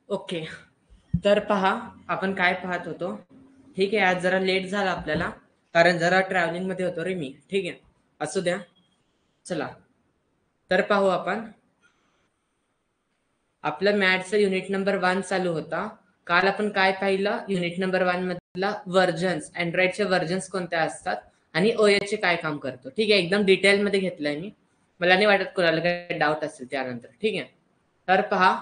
Okay, तर पहा आपण काय पाहत होतो. ठीक आहे, आज जरा लेट झाला आपल्याला, कारण जरा ट्रॅव्हलिंग मध्ये होतो रे मी. ठीक आहे, असू द्या. चला तर पाहू आपण. आपलं मॅथ्सचं युनिट नंबर 1 चालू होता. काल आपण काय पाहिलं, युनिट नंबर 1 मधला व्हर्जन्स, अँड्रॉइडचे व्हर्जन्स कोणत्या असतात आणि OS चे काय काम करतो. ठीक आहे, एकदम डिटेल मध्ये घेतलंय मी. मला नाही वाटत कोणाला काही डाऊट असेल त्यानंतर. ठीक आहे, तर पहा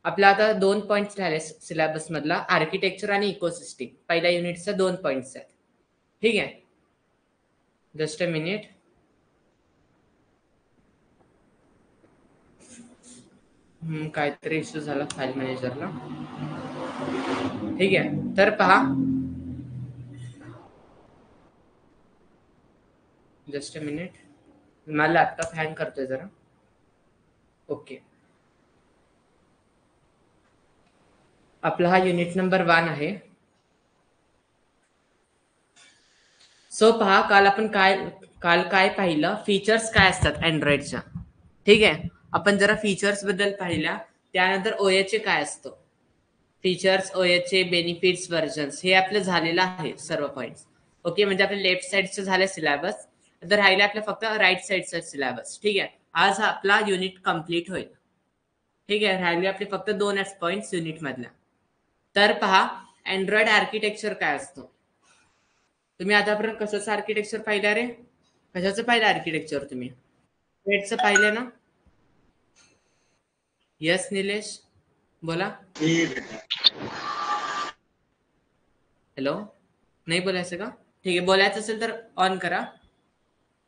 आपला आता 2 पॉइंट्स राहिले सिलेबस मधला, आर्किटेक्चर आणि इकोसिस्टीम. पहिल्या युनिटचा 2 पॉइंट्स आहेत. ठीक आहे, जस्ट अ मिनिट. काहीतरी इश्यू झाला फाईल मॅनेजरला. ठीक आहे, तर पहा जस्ट अ मिनिट, मला लॅपटॉप हँग करतोय जरा. ओके, आपला हा युनिट नंबर 1 आहे. सो पहा काल काय पाहिलं, फीचर्स काय असतात अँड्रॉइडच्या. ठीक आहे, आपण जरा फीचर्स बद्दल पाहिल्या. त्यानंतर OS चे काय असतं, फीचर्स, OS चे बेनिफिट्स, व्हर्जन्स, हे आपलं झालेलं आहे सर्व पॉइंट्स. ओके, म्हणजे आपल्या लेफ्ट साईडचं झालं सिलेबस, तर राहिले आपलं फक्त राईट साईडचं सिलेबस. ठीक आहे, आज आपला युनिट कम्प्लीट होईल. ठीक आहे, राहिले आपले फक्त 2च पॉइंट्स युनिट मधल्या. तर पहा अँड्रॉइड आर्किटेक्चर काय असतं. तुम्ही आतापर्यंत कशाचं आर्किटेक्चर पाहिलं रे? कशाचं पाहिलं आर्किटेक्चर तुम्ही? वेटचं पाहिलं ना? यस निलेश, बोला. हॅलो, नाही बोलायचं का? ठीक आहे, बोलायचं असेल तर ऑन करा.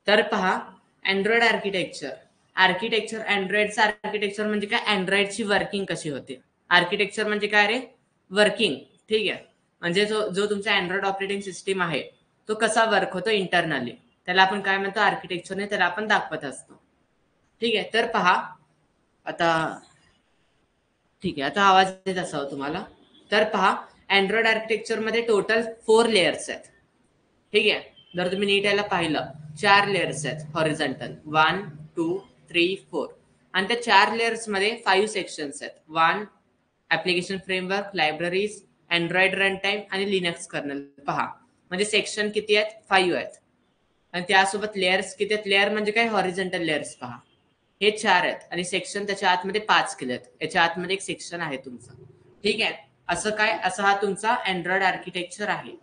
तर पहा अँड्रॉइड आर्किटेक्चर. अँड्रॉइडचं आर्किटेक्चर म्हणजे काय, अँड्रॉइडची वर्किंग कशी होते. आर्किटेक्चर म्हणजे काय रे? वर्किंग. ठीक आहे, म्हणजे जो तुमचा अँड्रॉइड ऑपरेटिंग सिस्टीम आहे तो कसा वर्क होतो इंटरनली, त्याला आपण काय म्हणतो, आर्किटेक्चरने त्याला आपण दाखवत असतो. ठीक आहे, तर पहा आता. ठीक आहे, आता आवाज येत असावा तुम्हाला. तर पहा अँड्रॉइड आर्किटेक्चर मध्ये टोटल 4 लेयर्स आहेत. ठीक आहे, जर तुम्ही नीट याला पाहिलं, 4 लेयर्स आहेत हॉरिझॉन्टल, 1 2 3 4. आणि त्या 4 लेयर्स मध्ये 5 सेक्शन्स आहेत. 1 application framework, libraries, Android run time आणि लिनक्स कर्नल. पहा म्हणजे सेक्शन किती आहेत, 5 आहेत. आणि त्यासोबत लेयर्स किती आहेत, लेअर म्हणजे काय, हॉरिझॉन्टल लेयर्स. पहा हे 4 आहेत आणि सेक्शन त्याच्या आतमध्ये 5 केले आहेत. याच्या आतमध्ये एक सेक्शन आहे तुमचं. ठीक आहे, असं काय, असा हा तुमचा अँड्रॉइड आर्किटेक्चर आहे.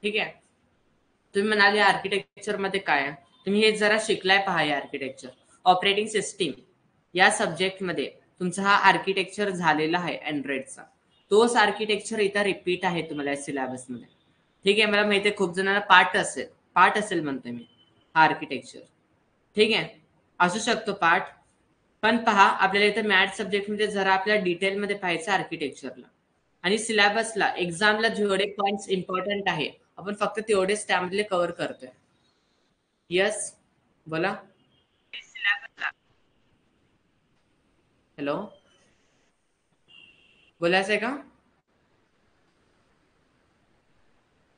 ठीक आहे, तुम्ही म्हणाले आर्किटेक्चर मध्ये काय आहे, तुम्ही हे जरा शिकलाय. पहा हे आर्किटेक्चर ऑपरेटिंग सिस्टीम या सब्जेक्ट मध्ये तुमचा हा आर्किटेक्चर झालेला आहे अँड्रॉइडचा. तोच आर्किटेक्चर इथं रिपीट आहे तुम्हाला सिलेबस मध्ये. ठीक आहे, मला माहिती आहे खूप जणांना पार्ट असेल म्हणतोय मी हा आर्किटेक्चर. ठीक आहे, असू शकतो पार्ट. पण पहा आपल्याला इथं मॅथ सब्जेक्ट मध्ये जरा आपल्याला डिटेलमध्ये पाहायचं आर्किटेक्चरला. आणि सिलेबसला, एक्झामला जेवढे पॉइंट्स इम्पॉर्टंट आहे आपण फक्त तेवढेच त्यामधले कव्हर करतोय. यस, बोला. हॅलो, बोलायचंय का?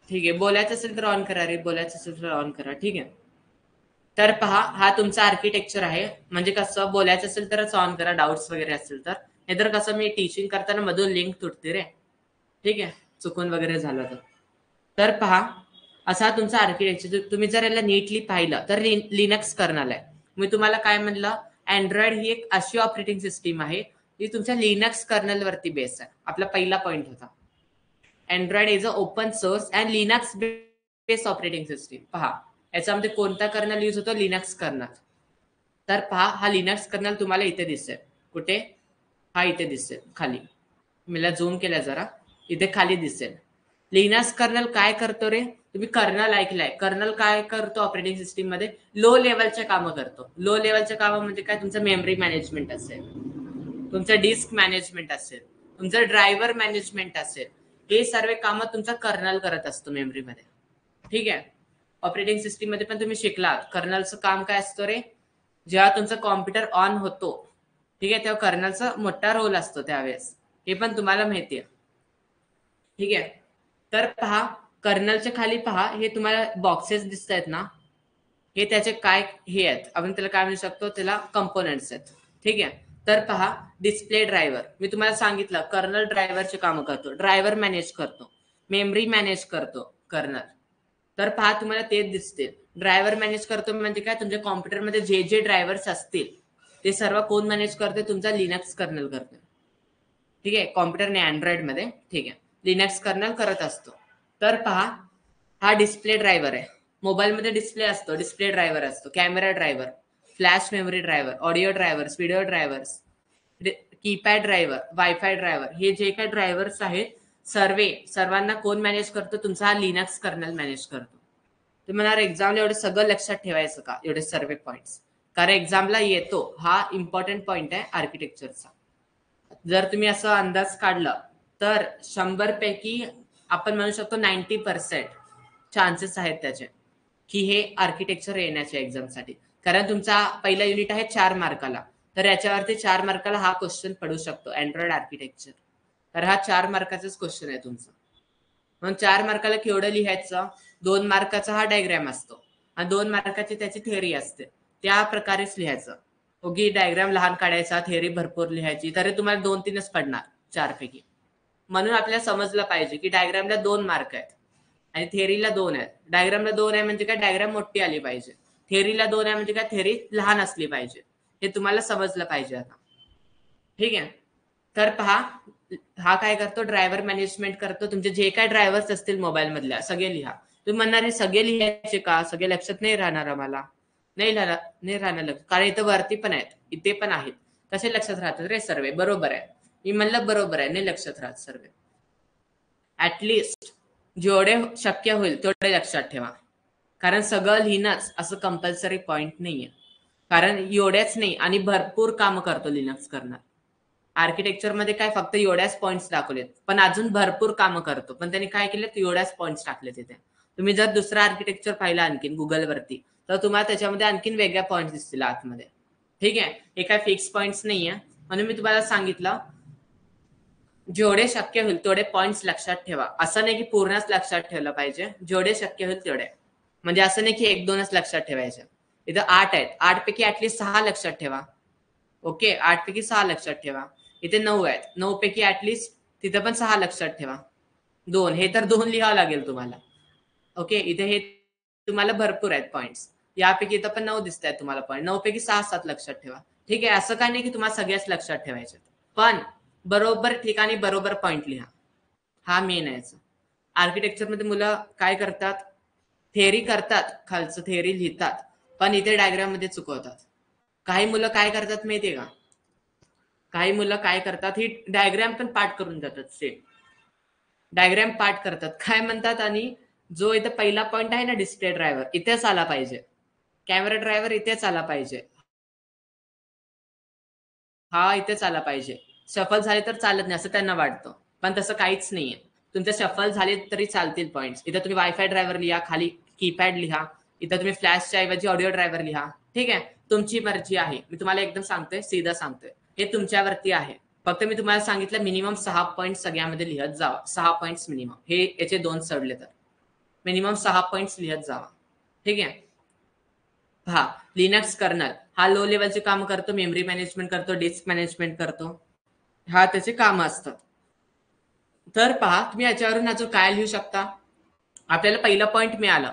ठीक आहे, बोलायचं असेल तर ऑन करा रे, बोलायचं असेल तर ऑन करा. ठीक आहे, तर पहा हा तुमचा आर्किटेक्चर आहे. म्हणजे कसं, बोलायचं असेल तरच ऑन करा, डाऊट्स वगैरे असेल तर. नाहीतर कसं, मी टीचिंग करताना मधून लिंक तुटते रे. ठीक आहे, चुकून वगैरे झालं तर पहा असा तुमचा आर्किटेक्चर. तुम्ही जर याला नीटली पाहिलं तर लिनक्स कर्नल आहे. मी तुम्हाला काय म्हणलं, अँड्रॉइड ही एक अशी ऑपरेटिंग सिस्टीम आहे जी तुमच्या लिनक्स कर्नल वरती बेस आहे. आपला पहिला पॉइंट होता, Android is a open source and Linux base operating system. पहा याच्यामध्ये कोणता कर्नल यूज होतो, लिनक्स कर्नल. तर पहा हा लिनक्स कर्नल तुम्हाला इथे दिसेल. कुठे? हा इथे दिसेल खाली. मला झूम केला जरा, इथे खाली दिसेल. लिनक्स कर्नल काय करतो रे, तुम्ही कर्नल ऐकलाय. कर्नल काय करतो ऑपरेटिंग सिस्टीम मध्ये, लो लेवलचे कामं करतो. लो लेवलचे कामं म्हणजे काय, तुमचं मेमरी मॅनेजमेंट असेल, तुमचं डिस्क मॅनेजमेंट असेल, तुमचं ड्रायव्हर मॅनेजमेंट असेल, हे सर्व कामं तुमचा कर्नल करत असतो मेमरीमध्ये. ठीक आहे, ऑपरेटिंग सिस्टीम मध्ये पण तुम्ही शिकलात कर्नलचं काम काय असतं रे. जेव्हा तुमचा कॉम्प्युटर ऑन होतो, ठीक आहे, तेव्हा कर्नलचा मोठा रोल असतो त्यावेळेस, हे पण तुम्हाला माहिती आहे. ठीक आहे, तर पहा कर्नलच्या खाली पहा, हे तुम्हाला बॉक्सेस दिसत आहेत ना, हे त्याचे काय हे आहेत, आपण त्याला काय म्हणू शकतो, त्याला कंपोनेंट्स आहेत. ठीक आहे, तर पहा डिस्प्ले ड्रायव्हर, मी तुम्हाला सांगितलं कर्नल ड्रायव्हरचे काम करतो, ड्रायव्हर मॅनेज करतो, मेमरी मॅनेज करतो कर्नल. तर पहा तुम्हाला तेच दिसते. ड्रायव्हर मॅनेज करतो म्हणजे काय, तुमच्या कॉम्प्युटरमध्ये जे जे ड्रायव्हर्स असतील ते सर्व कोण मॅनेज करते, तुमचा लिनक्स कर्नल करते. ठीक आहे, कॉम्प्युटर नाही अँड्रॉइड मध्ये. ठीक आहे, लिनक्स कर्नल करत असतो. तर पहा हा डिस्प्ले ड्रायव्हर आहे. मोबाईलमध्ये डिस्प्ले असतो, डिस्प्ले ड्रायव्हर असतो, camera driver, flash memory driver, audio drivers, video drivers, keypad driver, WiFi driver, हे जे काही ड्रायव्हर्स आहेत सर्वांना कोण मॅनेज करतो, तुमचा हा लिनक्स कर्नल मॅनेज करतो. तुम्हाला एक्झामला एवढं सगळं लक्षात ठेवायचं का, एवढे सर्वे पॉइंट्स, कारण एक्झामला येतो, हा इम्पॉर्टंट पॉइंट आहे आर्किटेक्चरचा. जर तुम्ही असा अंदाज काढला तर 100 पैकी आपण म्हणू शकतो 90% चान्सेस आहेत त्याचे की हे आर्किटेक्चर येण्याच्या एक्झामसाठी. कारण तुमचा पहिला युनिट आहे 4 मार्काला, तर याच्यावरती 4 मार्काला हा क्वेश्चन पडू शकतो, अँड्रॉइड आर्किटेक्चर. तर हा 4 मार्काचाच क्वेश्चन आहे तुमचा. मग 4 मार्काला केवढं लिहायचं, 2 मार्काचा हा डायग्राम असतो आणि 2 मार्काची त्याची थेअरी असते, त्या प्रकारेच लिहायचं. ओके, डायग्राम लहान काढायचा, थेअरी भरपूर लिहायची, तरी तुम्हाला 2-3च पडणार 4 पैकी. म्हणून आपल्याला समजलं पाहिजे की डायग्रामला 2 मार्क आहेत आणि थेअरीला 2 आहेत. डायग्रामला 2 आहे म्हणजे काय, डायग्राम मोठी आली पाहिजे. थेअरीला 2 आहे म्हणजे काय, थेअरी लहान असली पाहिजे. हे तुम्हाला समजलं पाहिजे आता. ठीक आहे, तर पहा हा काय करतो, ड्रायव्हर मॅनेजमेंट करतो. तुमचे जे काय ड्रायव्हर्स असतील मोबाईल मधल्या सगळे लिहा. तुम्ही म्हणणार हे सगळे लिहायचे का, सगळे लक्षात नाही राहणार आम्हाला. नाही राहणार लक्षात, कारण इथं वरती पण आहेत, इथे पण आहेत, कसे लक्षात राहतात रे सर्वे. बरोबर आहे, मी म्हणलं बरोबर आहे, नाही लक्षात राहत सर्वे. ऍटलिस्ट जेवढे शक्य होईल तेवढे लक्षात ठेवा, कारण सगळं लिहिणंच असं कंपल्सरी पॉइंट नाहीये. कारण एवढ्याच नाही, आणि भरपूर काम करतो लिनक्स करणार. आर्किटेक्चर मध्ये काय फक्त एवढ्याच पॉइंट्स दाखवलेत, पण अजून भरपूर कामं करतो. पण त्यांनी काय केलं, एवढ्याच पॉइंट्स टाकले तिथे. तुम्ही जर दुसरा आर्किटेक्चर पाहिला आणखीन गुगलवरती, तर तुम्हाला त्याच्यामध्ये आणखीन वेगळ्या पॉइंट्स दिसतील आतमध्ये. ठीक आहे, हे काय फिक्स पॉइंट्स नाहीये. म्हणून मी तुम्हाला सांगितलं जेवढे शक्य होईल तेवढे पॉइंट्स लक्षात ठेवा. असं नाही की पूर्णच लक्षात ठेवलं पाहिजे, जेवढे शक्य होईल तेवढे. म्हणजे असं नाही की 1-2च लक्षात ठेवायचे. इथं 8 आहेत, 8 पैकी ऍटलीस्ट 6 लक्षात ठेवा. ओके, 8 पैकी 6 लक्षात ठेवा. इथे 9 आहेत, 9 पैकी ऍटलीस्ट तिथे पण 6 लक्षात ठेवा. 2, हे तर 2 लिहावं लागेल तुम्हाला. ओके, इथे हे तुम्हाला भरपूर आहेत पॉइंट्स. यापैकी इथं पण 9 दिसत आहेत तुम्हाला पॉईंट. 9 पैकी 6-7 लक्षात ठेवा. ठीक आहे, असं काय नाही की तुम्हाला सगळ्याच लक्षात ठेवायचे, पण बरोबर ठिकाणी बरोबर पॉइंट लिहा, हा मेन आहे. आर्किटेक्चर मध्ये मुलं काय करतात, थेअरी करतात, खालचं थेअरी लिहितात, पण इथे डायग्राम मध्ये चुकवतात. काही मुलं काय करतात माहितीये का, काही मुलं काय करतात, ही डायग्राम पण पाठ करून जातात. सेट डायग्राम पाठ करतात, काय म्हणतात, आणि जो इथं पहिला पॉइंट आहे ना डिस्प्ले ड्रायव्हर, इथेच आला पाहिजे, कॅमेरा ड्रायव्हर इथेच आला पाहिजे, हा इथेच आला पाहिजे. शफल झाले तर चालत नाही असं त्यांना वाटतं, पण तसं काहीच नाहीये. तुमचे शफल झाले तरी चालतील पॉइंट्स. इथं तुम्ही वायफाय ड्रायव्हर लिहा, खाली कीपॅड लिहा, इथं तुम्ही फ्लॅशच्या ऐवजी ऑडिओ ड्रायव्हर लिहा. ठीक आहे, तुमची मर्जी आहे. मी तुम्हाला एकदम सांगतोय, सीधा सांगतोय, हे तुमच्यावरती आहे. फक्त मी तुम्हाला सांगितलं मिनिमम 6 पॉईंट सगळ्यामध्ये लिहत जावा. 6 पॉईंट्स मिनिमम, हे याचे 2 सोडले तर मिनिमम 6 पॉईंट्स लिहत जावा. ठीक आहे, हा लिनक्स कर्नल हा लो लेवलचे काम करतो, मेमरी मॅनेजमेंट करतो, डिस्क मॅनेजमेंट करतो, हा त्याचे काम असतात. तर पहा तुम्ही याच्यावरून अजून काय लिहू शकता. आपल्याला पहिलं पॉइंट मिळालं,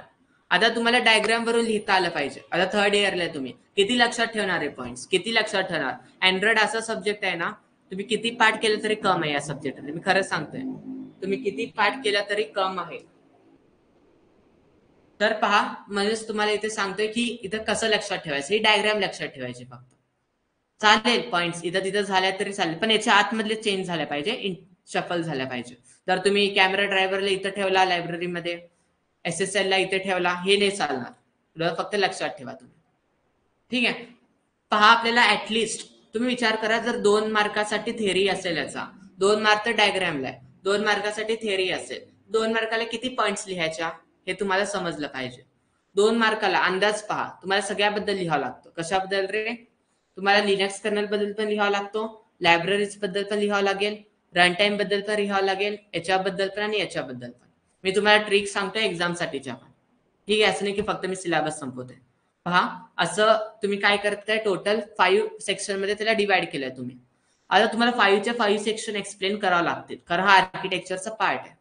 आता तुम्हाला डायग्राम वरून लिहिता आलं पाहिजे. आता थर्ड इयरला तुम्ही किती लक्षात ठेवणार आहे पॉइंट्स, किती लक्षात ठेवणार. अँड्रॉइड असा सब्जेक्ट आहे ना, तुम्ही किती पाठ केलं तरी कम आहे या सब्जेक्टमध्ये, मी खरंच सांगतोय. तुम्ही किती पाठ केला तरी कम आहे. तर पहा, म्हणजेच तुम्हाला इथे सांगतोय की इथं कसं लक्षात ठेवायचं, ही डायग्राम लक्षात ठेवायची फक्त. चालेल पॉइंट्स इथं तिथं झाल्या तरी चालेल, पण याच्या आतमधले चेंज झाल्या पाहिजे, शफल झाल्या पाहिजे. तर तुम्ही कॅमेरा ड्रायव्हरला इथं ठेवला लायब्ररीमध्ये, SSL ला इथे ठेवला, हे नाही चालणार. फक्त लक्षात ठेवा तुम्ही. ठीक आहे, पहा आपल्याला ऍटलिस्ट तुम्ही विचार करा, जर 2 मार्कासाठी थेअरी असेल, याचा 2 मार्क तर डायग्रामला आहे, 2 मार्कासाठी थेअरी असेल, 2 मार्काला किती पॉइंट्स लिहायच्या हे तुम्हाला समजलं पाहिजे. 2 मार्काला अंदाज पहा, तुम्हाला सगळ्याबद्दल लिहावं लागतं. कशाबद्दल रे, तुम्हाला लिनक्स कर्नल बद्दल पण लिहावं लागतो, लायब्ररीज बद्दल पण लिहावं लागेल, रन टाइम बद्दल पण लिहावं लागेल, याच्याबद्दल पण आणि याच्याबद्दल पण. मी तुम्हाला ट्रिक सांगतोय एक्झाम साठीच्या पण. ठीक आहे, असं नाही की फक्त मी सिलेबस संपवतोय. पहा असं तुम्ही काय करताय, टोटल 5 सेक्शन मध्ये त्याला डिवाइड केलंय तुम्ही. आता तुम्हाला 5च्या 5 सेक्शन एक्सप्लेन करावं लागतील, कारण हा आर्किटेक्चरचा पार्ट आहे.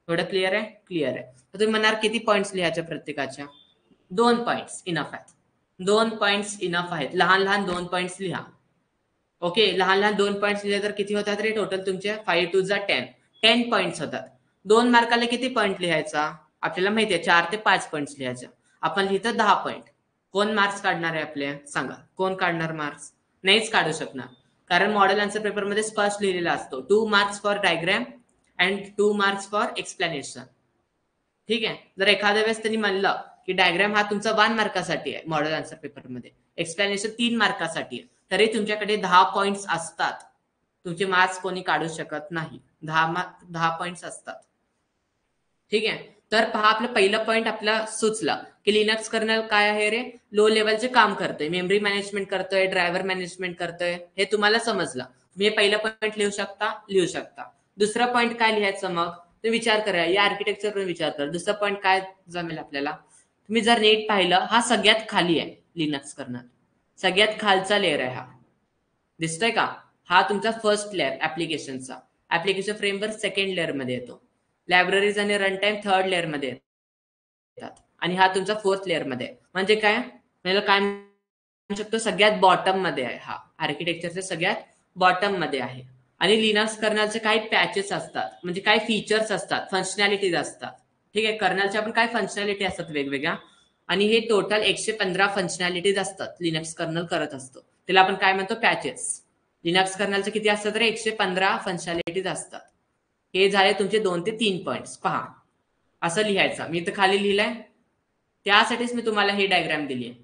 थोडं क्लिअर आहे? क्लिअर आहे. तर तुम्ही म्हणणार किती पॉईंट्स लिहायच्या प्रत्येकाच्या? 2 पॉईंट्स इनफ आहेत. 2 पॉईंट्स इनफ आहेत. लहान लहान 2 पॉईंट्स लिहा. ओके, लहान लहान 2 पॉईंट्स लिहिले तर किती होतात रे टोटल तुमचे? 5 टू 10 पॉईंट्स होतात. 2 मार्काला किती पॉईंट लिहायचा? आपल्याला माहितीये 4 ते 5 पॉईंट्स लिहायचे. आपण लिहितो 10 पॉईंट. कोण मार्क्स काढणार आहे आपले? सांगा, कोण काढणार मार्क्स? नाहीच काढू शकणार, कारण मॉडेल आन्सर पेपर मध्ये स्पष्ट लिहिलेला असतो 2 marks for diagram and 2 marks for explanation. ठीक आहे. जर एखाद्या वेळेस त्यांनी म्हणलं की डायग्राम हा तुमचा 1 मार्कासाठी आहे मॉडेल आन्सर पेपर मध्ये, एक्सप्लेनेशन 3 मार्कासाठी आहे, तरी तुमच्याकडे 10 पॉईंट्स असतात. तुमचे मार्क्स कोणी काढू शकत नाही. 10 पॉईंट्स असतात. ठीक आहे. तर पहा, आपलं पहिलं पॉईंट आपला सुचला की लिनक्स कर्नल काय आहे रे? लो लेवलचे काम करतोय, मेमरी मॅनेजमेंट करतोय, ड्रायव्हर मॅनेजमेंट करतोय, हे तुम्हाला समजलं. तुम्ही पहिलं पॉईंट लिहू शकता. दुसरा पॉईंट काय लिहायचं मग? तुम्ही विचार करा, या आर्किटेक्चर विचार करा. दुसरा पॉईंट काय जमेल आपल्याला? तुम्ही जर नीट पाहिलं, हा सगळ्यात खाली आहे लिनक्स कर्नल, सगळ्यात खालचा लेअर आहे हा. दिसतोय का? हा तुमचा फर्स्ट लेअर ऍप्लिकेशनचा. ऍप्लिकेशन फ्रेमवर्क सेकंड लेअर मध्ये येतो. लायब्ररीज आणि रन टाइम थर्ड लेअर मध्ये येतात, आणि हा तुमचा फोर्थ लेअर मध्ये. म्हणजे काय म्हणू शकतो, सगळ्यात बॉटम मध्ये आहे हा. आर्किटेक्चरच्या सगळ्यात बॉटम मध्ये आहे. आणि लिनक्स कर्नलचे काही पॅचेस असतात, म्हणजे काही फीचर्स असतात, फंक्शनॅलिटीज असतात. ठीक आहे. कर्नलच्या पण काही फंक्शनॅलिटी असतात वेगवेगळ्या, आणि हे टोटल 115 फंक्शनॅलिटीज असतात लिनक्स कर्नल करत असतो. त्याला आपण काय म्हणतो? पॅचेस. लिनक्स कर्नलचे किती असतात तर 115 फंक्शनॅलिटीज असतात. हे झाले तुमचे 2 ते 3 पॉईंट्स. पहा, असं लिहायचं. मी तर खाली लिहिलंय, त्यासाठीच मी तुम्हाला ही डायग्राम दिली आहे.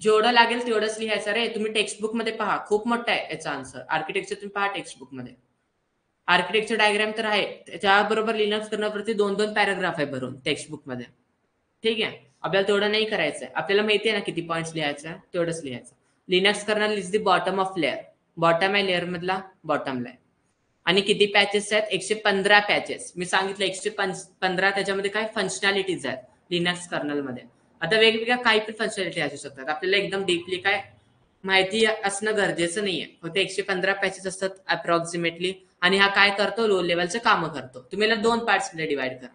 जेवढं लागेल तेवढंच लिहायचं रे. तुम्ही टेक्स्टबुक मध्ये पहा, खूप मोठा आहे याचा आन्सर. आर्किटेक्चर तुम्ही पहा टेक्स्टबुक मध्ये, आर्किटेक्चर डायग्राम तर आहे, त्याच्याबरोबर लिनक्स कर्नलवरती 2-2 पॅराग्राफ आहे भरून टेक्स्टबुक मध्ये. ठीक आहे. आपल्याला तेवढं नाही करायचंय. आपल्याला माहिती आहे ना किती पॉईंट्स लिहायचं, तेवढंच लिहायचं. Linux kernel is the bottom of layer. Bottom आहे लेअर मधला, बॉटमला आहे. आणि किती पॅचेस आहेत? 115 पॅचेस. मी सांगितलं 115. त्याच्यामध्ये काय फंक्शनॅलिटीज आहेत लिनक्स कर्नल मध्ये. आता वेगवेगळ्या काही पण फंक्शनॅलिटी असू शकतात. आपल्याला एकदम डीपली काय माहिती असणं गरजेचं नाहीये. फक्त 115 पॅचेस असतात अप्रॉक्सिमेटली, आणि हा काय करतो? लो लेवलचे कामं करतो. तुम्ही याला 2 पार्ट्स मध्ये डिवाइड करा.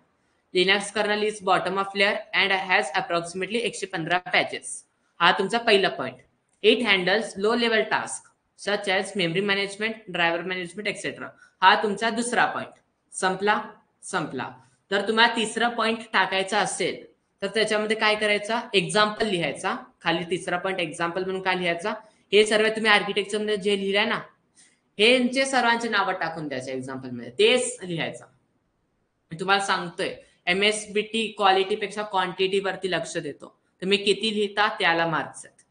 Linux kernel is bottom of layer and has approximately 115 patches. हा तुमचा पहिला point. It handles low level task such as memory management, driver management etcetera. हा तुमचा दुसरा पॉईंट. संपला. तर तुम्हाला तिसरा पॉईंट टाकायचा असेल तर त्याच्यामध्ये काय करायचा? एक्झाम्पल लिहायचा. खाली तिसरा पॉईंट एक्झाम्पल म्हणून काय लिहायचा? हे सर्व तुम्ही आर्किटेक्चर मध्ये जे लिहिलंय ना, हे सर्वांचे नावं टाकून द्यायचे एक्झाम्पल मध्ये, तेच लिहायचं. मी तुम्हाला सांगतोय, MSBT क्वालिटीपेक्षा क्वांटिटी वरती लक्ष देतो. तुम्ही किती लिहिता त्याला मार्क्स आहेत.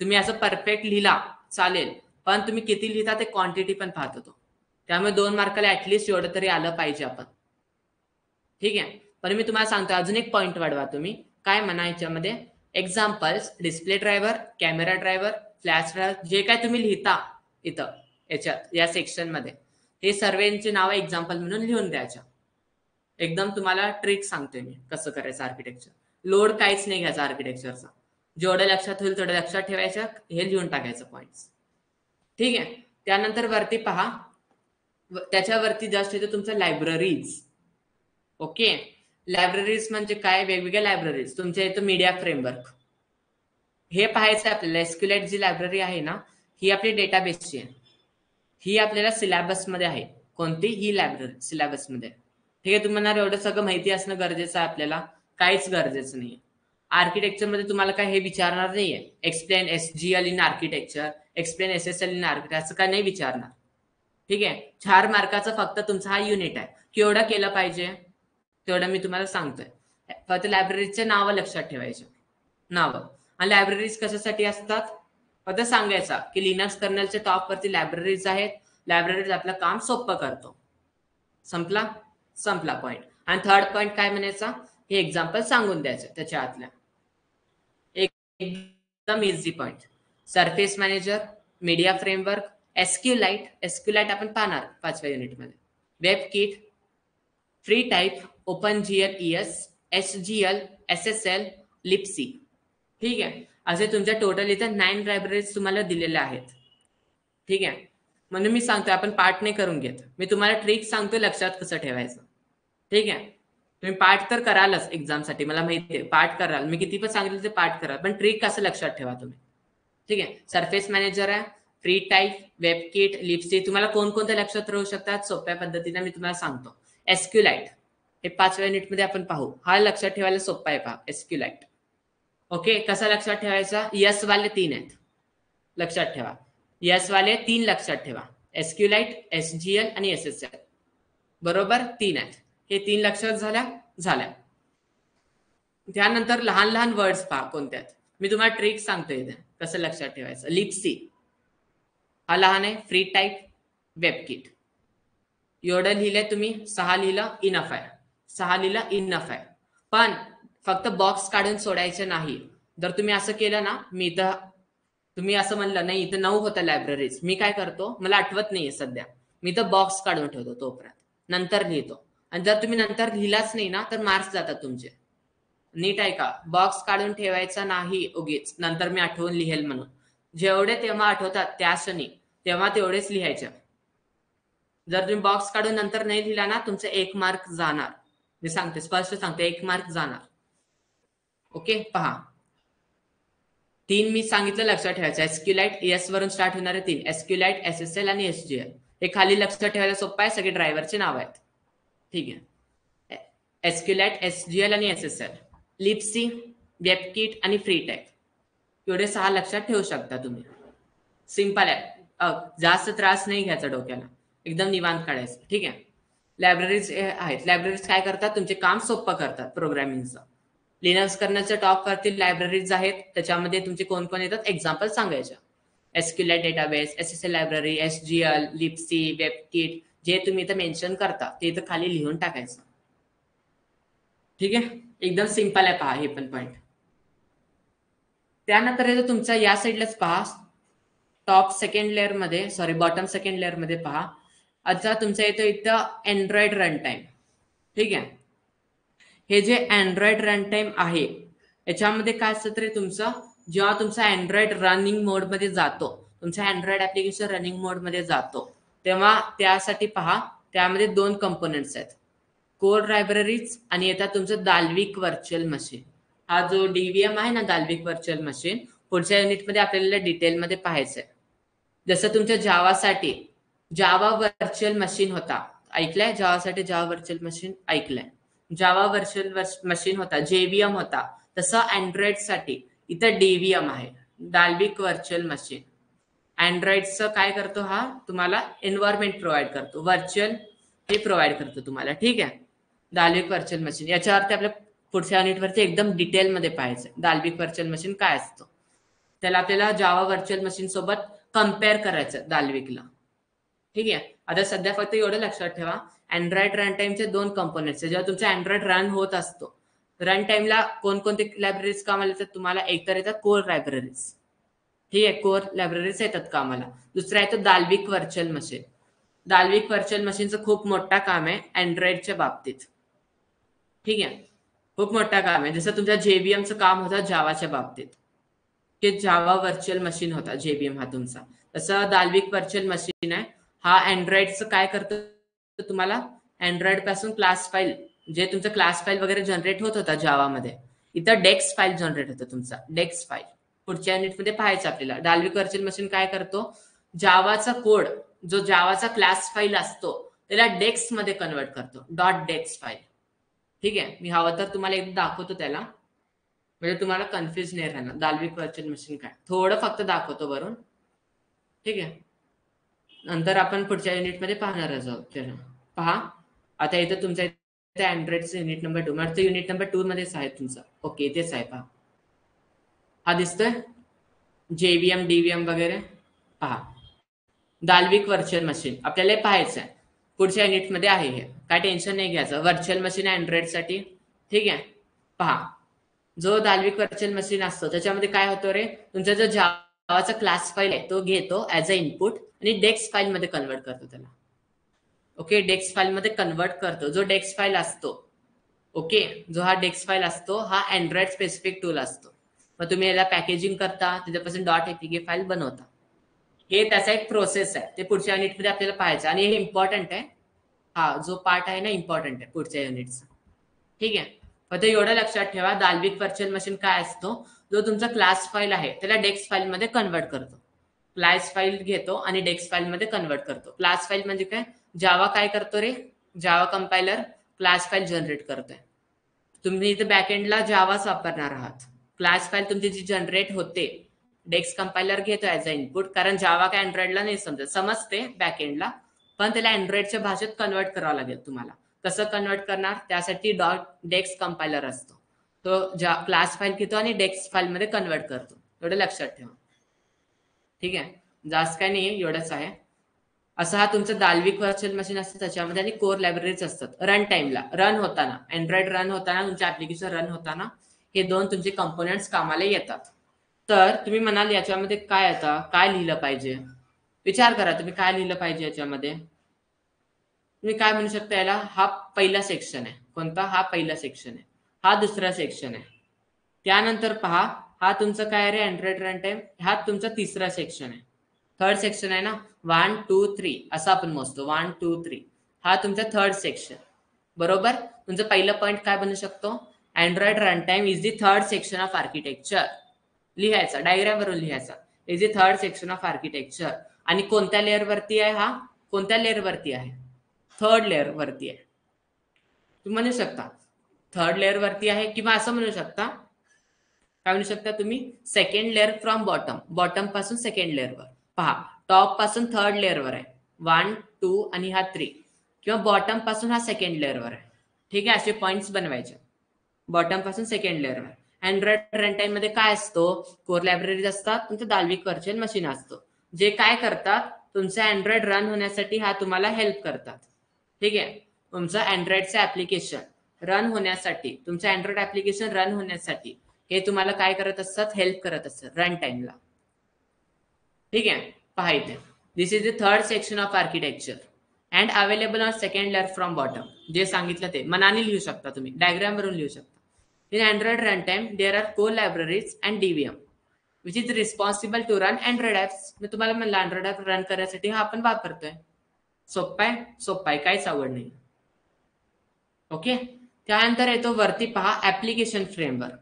तुम्ही असं परफेक्ट लिहिला चालेल, पण तुम्ही किती लिहिता ते क्वांटिटी पण पाहत होतो. त्यामुळे 2 मार्काला ऍटलिस्ट एवढं तरी आलं पाहिजे आपण. ठीक आहे. पण मी तुम्हाला सांगतो, अजून एक पॉईंट वाढवा तुम्ही. काय म्हणा याच्यामध्ये? Examples, display driver, camera driver, flash driver, जे काय तुम्ही लिहिता इथं याच्यात या सेक्शन मध्ये, हे सर्वांचे नाव एक्झाम्पल म्हणून लिहून द्यायच्या. एकदम तुम्हाला ट्रिक सांगतोय मी कसं करायचं आर्किटेक्चर. लोड काहीच नाही घ्यायचा आर्किटेक्चरचा. जेवढं लक्षात होईल तेवढं लक्षात ठेवायचं, हे लिहून टाकायचं पॉईंट्स. ठीक आहे. त्यानंतर वरती पहा, त्याच्यावरती जस्ट येतो तुमचं लायब्ररीज. ओके. लायब्ररीज म्हणजे काय? वेगवेगळ्या लायब्ररीज. तुमच्या इथं मीडिया फ्रेमवर्क हे पाहायचं आपल्याला. एसक्यूएलआयटी जी लायब्ररी आहे ना, ही आपली डेटाबेसची आहे. ही आपल्याला सिलेबस मध्ये आहे. कोणती? ही लायब्ररी सिलेबस मध्ये. ठीक आहे. तुम्हाला एवढं सगळं माहिती असणं गरजेचं आहे आपल्याला? काहीच गरजेचं नाही. आर्किटेक्चर मध्ये तुम्हाला काय हे विचारणार नाहीये, explain SGL in architecture, explain SSL in architecture, असं काय नाही विचारणार. ठीक आहे. 4 मार्काचा फक्त तुमचा हा युनिट आहे. केवढं केलं पाहिजे तेवढं मी तुम्हाला सांगतोय. फक्त लायब्ररीचे नावं लक्षात ठेवायचे. नावं. आणि लायब्ररीज कशासाठी असतात? फक्त सांगायचा की लिनक्स कर्नलच्या टॉप वरती लायब्ररीज आहेत. लायब्ररीज आपलं काम सोपं करतो. संपला पॉईंट. आणि थर्ड पॉईंट काय म्हणायचा? हे एक्झाम्पल सांगून द्यायचं त्याच्या आतल्या. एकदम easy point. Surface manager, media framework, SQLite आपण पाहणार 5व्या युनिटमध्ये. Web kit, free type, OpenGL ES, SGL, SSL, लिपसी. ठीक आहे. असे तुमच्या टोटल इथं 9 लायब्ररीज तुम्हाला दिलेल्या आहेत. ठीक आहे. म्हणून मी सांगतोय आपण पाठ नाही करून घेत. मी तुम्हाला ट्रिक सांगतोय लक्षात कसं ठेवायचं. ठीक आहे. तुम्ही पाठ तर करालच एक्झामसाठी, मला माहिती आहे पाठ कराल. मी किती पण सांगितलं ते पाठ कराल, पण ट्रिक कसं लक्षात ठेवा तुम्ही. ठीक आहे. सरफेस मॅनेजर आहे, फ्री टाईप, वेबकिट, लिपसी, तुम्हाला कोणकोणत्या लक्षात राहू शकतात सोप्या पद्धतीने मी तुम्हाला सांगतो. एसक्यूलाइट हे 5व्या युनिटमध्ये आपण पाहू. हा लक्षात ठेवायला सोपा आहे पहा एसक्यूलाइट. ओके. कसा लक्षात ठेवायचा? यस वाले 3 आहेत लक्षात ठेवा. यस वाले 3 लक्षात ठेवा. एसक्यूलाइट, एसजीएल आणि एसएसएल. बरोबर 3 आहेत. हे 3 लक्षात झाल्या. त्यानंतर लहान लहान वर्ड्स पहा कोणत्या आहेत. मी तुम्हाला ट्रिक सांगतोय इथे कसं लक्षात ठेवायचं. लिपसी हा लहान आहे, फ्री टाईप, वेबकिट. एवढं लिहिलंय तुम्ही, 6 लिहिलं इनफ आहे. 6 लिहिलं इनफ आहे. पण फक्त बॉक्स काढून सोडायचे नाही. जर तुम्ही असं केलं ना, मी इथं तुम्ही असं म्हणलं नाही इथं 9 होत्या लायब्ररीज, मी काय करतो मला आठवत नाहीये सध्या, मी इथं बॉक्स काढून ठेवतो तोपर्यंत, नंतर लिहितो. आणि जर तुम्ही नंतर लिहिलाच नाही ना तर मार्क्स जातात तुमचे. नीट आहे का? बॉक्स काढून ठेवायचा नाही उगीच नंतर मी आठवून लिहेल म्हणून. जेवढे तेव्हा आठवतात त्या क्षणी तेव्हा तेवढेच लिहायचे. जर तुम्ही बॉक्स काढून नंतर नाही लिहिला ना तुमचे 1 मार्क जाणार. मी सांगते, स्पष्ट सांगते, 1 मार्क जाणार. ओके. पहा 3 मी सांगितलं लक्षात ठेवायचं. एसक्यूलाइट एस वरून स्टार्ट होणारे 3, एसक्यूलाइट, एसएसएल आणि एसजीएल. हे खाली लक्षात ठेवायला सोपं आहे, सगळे ड्रायव्हरचे नाव आहेत. ठीक आहे. एसक्यूलाइट, एसजीएल आणि एसएसएल, लिपसी, वेबकिट आणि फ्री टाईप, एवढे 6 लक्षात ठेवू शकता तुम्ही. सिंपल आहे. जास्त त्रास नाही घ्यायचा डोक्याला, एकदम निवांत काढायचं. ठीक आहे. लायब्ररीज आहेत. लायब्ररीज काय करतात? तुमचे काम सोपं करतात प्रोग्रामिंगचं. लिनक्स करण्याचं टॉप वरती लायब्ररीज आहेत, त्याच्यामध्ये तुमचे कोण कोण येतात एक्झाम्पल सांगायचे. SQLite database, SSL library, SGL, libc, WebKit, जे तुम्ही इथं मेन्शन करता ते इथं खाली लिहून टाकायचं. ठीक आहे. एकदम सिंपल आहे पहा हे पण पॉइंट. त्यानंतर येतो तुमचा या साईडलाच पहा टॉप सेकंड लेअर मध्ये, सॉरी बॉटम सेकंड लेअर मध्ये पहा. आता तुमचा येतो इथं अँड्रॉइड रन टाइम. ठीक आहे. हे जे अँड्रॉइड रन टाइम आहे याच्यामध्ये काय असतं तरी तुमचं, जेव्हा तुमचा अँड्रॉइड रनिंग मोड मध्ये जातो, तुमचा अँड्रॉइड ऍप्लिकेशन रनिंग मोड मध्ये जातो, तेव्हा त्यासाठी पहा त्यामध्ये 2 कंपोनेंट्स आहेत, कोर लायब्ररीज आणि येतात तुमचं दाल्विक व्हर्च्युअल मशीन. हा जो डीव्हीएम आहे ना दाल्विक व्हर्च्युअल मशीन, पुढच्या युनिटमध्ये आपल्याला डिटेलमध्ये पाहायचं आहे. जसं तुमच्या जावासाठी जावा व्हर्च्युअल मशीन होता, ऐकलंय? जावासाठी जावा व्हर्च्युअल मशीन ऐकलंय. जावा व्हर्च्युअल मशीन होता, जेव्हीएम होता. तसं अँड्रॉइड साठी इथं डीव्हीएम आहे, दाल्विक व्हर्च्युअल मशीन. अँड्रॉइडचं काय करतो? हा तुम्हाला एन्व्हायरमेंट प्रोव्हाइड करतो, व्हर्च्युअल हे प्रोव्हाइड करतो तुम्हाला. ठीक आहे. दाल्विक व्हर्च्युअल मशीन याच्यावरती आपल्या पुढच्या युनिटवरती एकदम डिटेलमध्ये पाहायचं दाल्विक व्हर्च्युअल मशीन काय असतं. त्याला आपल्याला जावा व्हर्च्युअल मशीन सोबत कम्पेअर करायचं दाल्विकला. ठीक आहे. आता सध्या फक्त एवढं लक्षात ठेवा, अँड्रॉइड रन टाइमचे 2 कंपोनेंट्स आहे. जेव्हा तुमचा अँड्रॉइड रन होत असतो, रन टाइमला कोणकोणते लायब्ररीज कामाला येतात तुम्हाला? एकतर येतात कोर लायब्ररीज. ठीक आहे, कोर लायब्ररीज येतात कामाला. दुसरा येतो दाल्विक व्हर्च्युअल मशीन. दाल्विक व्हर्च्युअल मशीनचं खूप मोठा काम आहे अँड्रॉइडच्या बाबतीत. ठीक आहे. खूप मोठा काम आहे. जसं तुमच्या जेव्हीएमचं काम होतं जावाच्या बाबतीत, ते जावा व्हर्च्युअल मशीन होता जेव्हीएम हा तुमचा. तसं दाल्विक व्हर्च्युअल मशीन आहे. हा अँड्रॉइडचं काय करतं तुम्हाला? अँड्रॉइड पासून क्लास फाईल, जे तुमचं क्लास फाईल वगैरे जनरेट होत होता जावामध्ये, इथं डेक्स फाईल जनरेट होतं तुमचा, डेक्स फाईल. पुढच्या युनिटमध्ये पाहायचं आपल्याला. दाल्विक व्हर्च्युअल मशीन काय करतो? जावाचा कोड, जो जावाचा क्लास फाईल असतो त्याला डेक्स मध्ये कन्वर्ट करतो, डॉट डेक्स फाईल. ठीक आहे. मी हवं तर तुम्हाला एक दाखवतो त्याला, म्हणजे तुम्हाला कन्फ्युज नाही राहणार. दाल्विक व्हर्च्युअल मशीन काय, थोडं फक्त दाखवतो वरून. ठीक आहे. नंतर आपण पुढच्या युनिटमध्ये पाहणार आहोत. पहा आता इथं तुमचा इथे अँड्रॉइडचं युनिट नंबर 2, म्हणजे युनिट नंबर 2 मध्येच आहे तुमचा. ओके, इथेच आहे पहा. हा दिसतोय जेव्हीएम डीव्हीएम वगैरे. पहा दाल्विक व्हर्च्युअल मशीन आपल्याला पाहायचं आहे, पुढच्या युनिटमध्ये आहे हे, काय टेन्शन नाही घ्यायचं. व्हर्च्युअल मशीन अँड्रॉइड साठी. ठीक आहे. पहा जो दाल्विक व्हर्च्युअल मशीन असतो त्याच्यामध्ये काय होतं रे, तुमचा जो जावाचा क्लास फाईल आहे तो घेतो ऍज अ इनपुट आणि डेक्स फाईल मध्ये कन्वर्ट करतो त्याला. ओके, डेक्स फाईल मध्ये कन्वर्ट करतो. जो डेक्स फाईल असतो, ओके, जो हा डेक्स फाईल असतो हा अँड्रॉइड स्पेसिफिक टूल असतो. मग तुम्ही याला पॅकेजिंग करता, त्याच्यापासून .apk फाईल बनवता. हे त्याचा एक प्रोसेस आहे, ते पुढच्या युनिटमध्ये आपल्याला पाहायचं. आणि हे इम्पॉर्टंट आहे, हा जो पार्ट आहे ना इम्पॉर्टंट आहे पुढच्या युनिटचा. ठीक आहे, फक्त एवढं लक्षात ठेवा, दाल्विक व्हर्च्युअल मशीन काय असतो, जो तुमचा क्लास फाईल आहे त्याला डेक्स फाईल मध्ये कन्वर्ट करतो. क्लास फाईल घेतो आणि डेक्स फाईल मध्ये कन्वर्ट करतो. क्लास फाईल म्हणजे काय, जावा काय करतो रे, जावा कंपायलर क्लास फाईल जनरेट करतोय. तुम्ही इथे बॅकएंडला जावाच वापरणार आहात. क्लास फाईल तुमची जी जनरेट होते डेक्स कंपायलर घेतो ऍज अ इनपुट, कारण जावा काय अँड्रॉइडला नाही समजते बॅकएंडला, पण त्याला अँड्रॉइडच्या भाषेत कन्वर्ट करावं लागेल तुम्हाला. कसं कन्वर्ट करणार, त्यासाठी डेक्स कंपायलर असतो, तो क्लास फाईल घेतो आणि डेक्स फाईल मध्ये कन्वर्ट करतो. एवढं लक्षात ठेवा. ठीक आहे, जास्त काय नाहीये, एवढंच आहे. असा हा तुमचा दाल्विक व्हर्च्युअल मशीन असतं, त्याच्यामध्ये आणि कोर लायब्ररीज असतात. रन टाइमला, रन होताना, अँड्रॉइड रन होताना, तुमचे ऍप्लिकेशन रन होताना हे दोन तुमचे कंपोनेंट्स कामाला येतात. तर तुम्ही म्हणाल याच्यामध्ये काय आता काय लिहिलं पाहिजे, विचार करा तुम्ही काय लिहिलं पाहिजे याच्यामध्ये. तुम्ही काय म्हणू शकता, याला हा पहिला सेक्शन आहे. कोणता, हा पहिला सेक्शन आहे, हा दुसरा सेक्शन आहे. त्यानंतर पहा, हा तुमचं काय रे अँड्रॉइड रन टाइम, हा तुमचा तिसरा सेक्शन आहे. थर्ड सेक्शन आहे ना, 1 2 3 असं आपण मोजतो, 1 2 3, हा तुमचा थर्ड सेक्शन. बरोबर, तुमचं पहिलं पॉईंट काय बनू शकतो, Android run time is the third section of architecture. लिहायचा, डायग्राम वरून लिहायचा, is the third section of architecture. आणि कोणत्या लेअर वरती आहे हा, कोणत्या लेअर वरती आहे, थर्ड लेअर वरती आहे. तुम्ही म्हणू शकता थर्ड लेअर वरती आहे, किंवा असं म्हणू शकता, काय म्हणू शकता तुम्ही, second layer from bottom, bottom पासून सेकंड लेअरवर. पहा, टॉप पासून थर्ड लेअरवर आहे 1 2 आणि हा 3, किंवा बॉटम पासून हा सेकंड लेअरवर आहे. ठीक आहे, असे पॉइंट्स बनवायचे, बॉटम पासून सेकंड लेअरवर. अँड्रॉइड रन टाइम मध्ये काय असतो, कोर लायब्ररीज असतात, तुमचं दाल्विक व्हर्च्युअल मशीन असतो, जे काय करतात, तुमचं अँड्रॉइड रन होण्यासाठी हा तुम्हाला हेल्प करतात. ठीक आहे, तुमचं अँड्रॉइडचं ऍप्लिकेशन रन होण्यासाठी, तुमचं अँड्रॉइड ऍप्लिकेशन रन होण्यासाठी हे तुम्हाला काय करत असतात, हेल्प करत असतात रन टाइमला. ठीक आहे, पहा इथे, this is the third section of architecture and available on second layer from bottom. जे सांगितलं ते मनाने लिहू शकता तुम्ही, डायग्राम वरून लिहू शकता. In Android run time there are core libraries and DVM which is responsible to run Android apps. मी तुम्हाला म्हणलं अँड्रॉइड ऍप रन करण्यासाठी हा आपण वापरतोय. सोपा आहे, सोपा आहे, काहीच आवड नाही. ओके, त्यानंतर येतो वरती पहा ऍप्लिकेशन फ्रेमवर्क.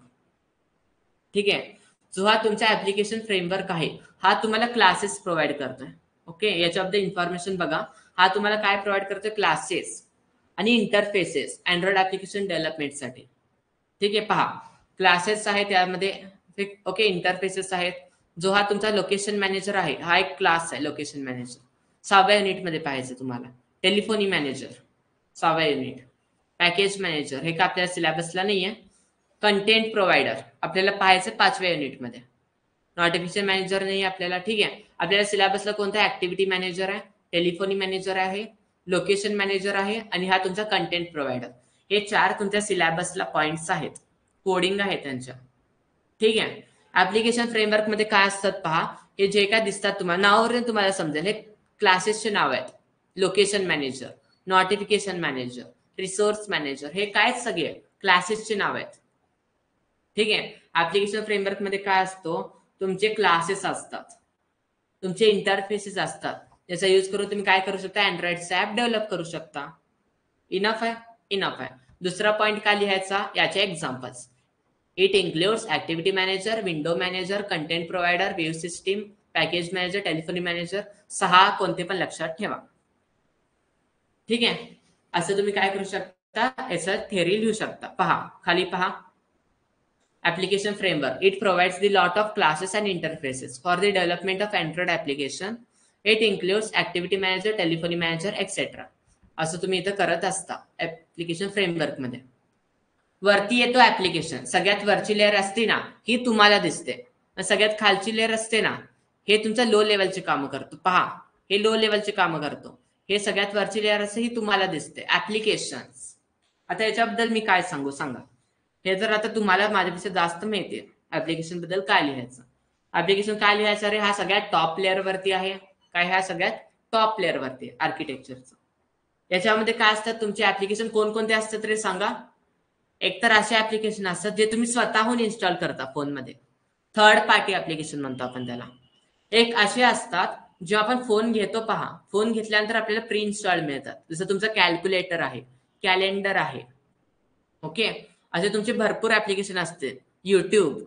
ठीक आहे, जो हा तुमचा ऍप्लिकेशन फ्रेमवर्क आहे, हा तुम्हाला क्लासेस प्रोव्हाइड करतोय. ओके, याच्याबद्दल इन्फॉर्मेशन बघा, हा तुम्हाला काय प्रोव्हाइड करतोय, क्लासेस आणि इंटरफेसेस अँड्रॉइड ऍप्लिकेशन डेव्हलपमेंटसाठी. ठीक आहे, पहा क्लासेस आहे त्यामध्ये, ओके, इंटरफेसेस आहेत. जो हा तुमचा लोकेशन मॅनेजर आहे, हा एक क्लास आहे लोकेशन मॅनेजर, 6व्या युनिटमध्ये पाहायचं तुम्हाला. टेलिफोनी मॅनेजर 6व्या युनिट. पॅकेज मॅनेजर हे का आपल्याला सिलेबसला नाहीये. कंटेंट प्रोव्हायडर आपल्याला पाहायचं 5व्या युनिटमध्ये. नोटिफिकेशन मॅनेजर नाही आपल्याला. ठीक आहे, आपल्याला सिलेबसला कोणता, ऍक्टिव्हिटी मॅनेजर आहे, टेलिफोनी मॅनेजर आहे, लोकेशन मॅनेजर आहे, आणि हा तुमचा कंटेंट प्रोव्हायडर. हे 4 तुमच्या सिलेबसला पॉइंट्स आहेत, कोडिंग आहे त्यांच्या. ठीक आहे, ऍप्लिकेशन फ्रेमवर्क मध्ये काय असतात पहा, हे जे काय दिसतात तुम्हाला नावावरून तुम्हाला समजेल, हे क्लासेसचे नाव आहेत. Location manager, notification manager, resource manager, हे काय सगळे क्लासेसचे नाव आहेत. ठीक आहे, ऍप्लिकेशन फ्रेमवर्क मध्ये काय असतो, तुमचे क्लासेस असतात, तुमचे इंटरफेसेस असतात, त्याचा यूज करून तुम्ही काय करू शकता, अँड्रॉइडचा ऍप डेव्हलप करू शकता. इनफ आहे, इनफ आहे. दुसरा पॉइंट काय लिहायचा, याचे examples. It includes activity manager, window manager, content provider, web system, package manager, telephony manager. 6 कोणते पण लक्षात ठेवा. ठीक आहे, असं तुम्ही काय करू शकता, याचं थेअरी लिहू शकता. पहा खाली पहा, application framework. It provides the lot of classes and interfaces for the development of Android application. It includes activity manager, telephony manager, etc. असं तुम्ही इथं करत असता ऍप्लिकेशन फ्रेमवर्क मध्ये. वरती येतो ऍप्लिकेशन, सगळ्यात वरची लेअर असते ना, ही तुम्हाला दिसते. सगळ्यात खालची लेअर असते ना, हे तुमचं लो लेवलचे काम करतो. पहा, हे लो लेवलचे काम करतो. हे सगळ्यात वरची लेअर असते, ही तुम्हाला दिसते, ऍप्लिकेशन. आता याच्याबद्दल मी काय सांगू सांगा. हे जर आता तुम्हाला माझ्यापेक्षा जास्त माहिती ऍप्लिकेशन बद्दल काय लिहायचं. ऍप्लिकेशन काय लिहायचं रे, हा सगळ्यात टॉप लेअर वरती आहे. काय, ह्या सगळ्यात टॉप लेअर वरती आर्किटेक्चरचं. याच्यामध्ये काय असतात तुमचे ऍप्लिकेशन, कोणकोणते असतात रे सांगा. एकतर असे ऍप्लिकेशन असतात जे तुम्ही स्वतःहून इन्स्टॉल करता फोनमध्ये. थर्ड पार्टी ऍप्लिकेशन म्हणतो आपण त्याला. एक असे असतात जेव्हा आपण फोन घेतो, पहा फोन घेतल्यानंतर आपल्याला प्री इन्स्टॉल मिळतात. जसं तुमचं कॅल्क्युलेटर आहे, कॅलेंडर आहे, ओके, असे तुमचे भरपूर ऍप्लिकेशन असते. युट्यूब,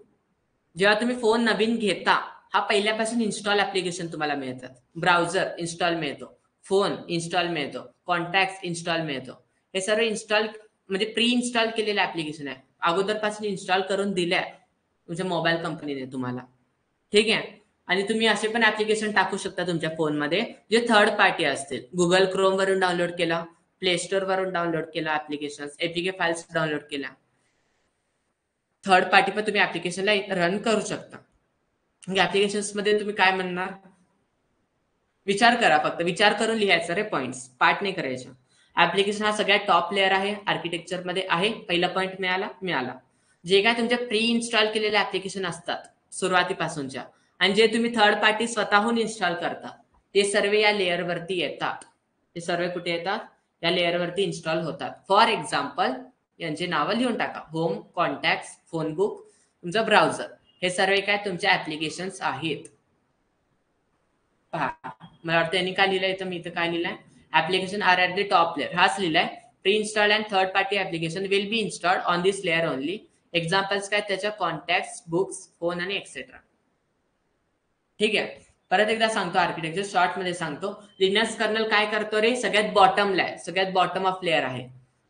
जेव्हा तुम्ही फोन नवीन घेता हा पहिल्यापासून इन्स्टॉल ऍप्लिकेशन तुम्हाला मिळतात. ब्राउझर इन्स्टॉल मिळतो, फोन इन्स्टॉल मिळतो, कॉन्टॅक्ट इन्स्टॉल मिळतो. हे सर्व इन्स्टॉल म्हणजे प्री इन्स्टॉल केलेले ऍप्लिकेशन आहे, अगोदरपासून इन्स्टॉल करून दिल्या तुमच्या मोबाईल कंपनीने तुम्हाला. ठीक आहे. आणि तुम्ही असे पण ऍप्लिकेशन टाकू शकता तुमच्या फोनमध्ये जे थर्ड पार्टी असतील. गुगल क्रोम वरून डाउनलोड केला, प्ले स्टोर वरून डाउनलोड केला ऍप्लिकेशन, एपीके फाइल्स डाउनलोड केल्या, थर्ड पार्टी पण तुम्ही ऍप्लिकेशनला रन करू शकता. ऍप्लिकेशन्स मध्ये तुम्ही काय म्हणणार, विचार करा, फक्त विचार करून लिहायचं रे, पॉइंट्स पार्ट नाही करायचे. ऍप्लिकेशन हा सगळ्यात टॉप लेअर आहे आर्किटेक्चर मध्ये आहे. पहिला पॉईंट मिळाला. जे काय तुमच्या प्री इन्स्टॉल केलेले ऍप्लिकेशन असतात सुरुवातीपासूनच्या, आणि जे तुम्ही थर्ड पार्टी स्वतःहून इन्स्टॉल करता, ते सर्व या लेअरवरती येतात. ते सर्व कुठे येतात, या लेअरवरती इन्स्टॉल होतात. फॉर एक्झाम्पल यांची नावं लिहून टाका, होम, कॉन्टॅक्ट, फोन बुक, तुमचा ब्राउझर, हे सर्व काय तुमचे ऍप्लिकेशन्स आहेत. पहा, मला वाटतं यांनी काय लिहिलंय, तर मी इथं काय लिहिलंय, application are at the top layer, हाच लिहिलाय. Pre installed and third party application will be installed on this layer only. Examples काय त्याच्या, कॉन्टॅक्ट, बुक्स, फोन आणि एक्सेट्रा. ठीक आहे. परत एकदा सांगतो, आर्किटेक्चर शॉर्ट मध्ये सांगतो. लिनक्स कर्नल काय करतो रे, सगळ्यात बॉटमला आहे, सगळ्यात बॉटम ऑफ लेअर आहे.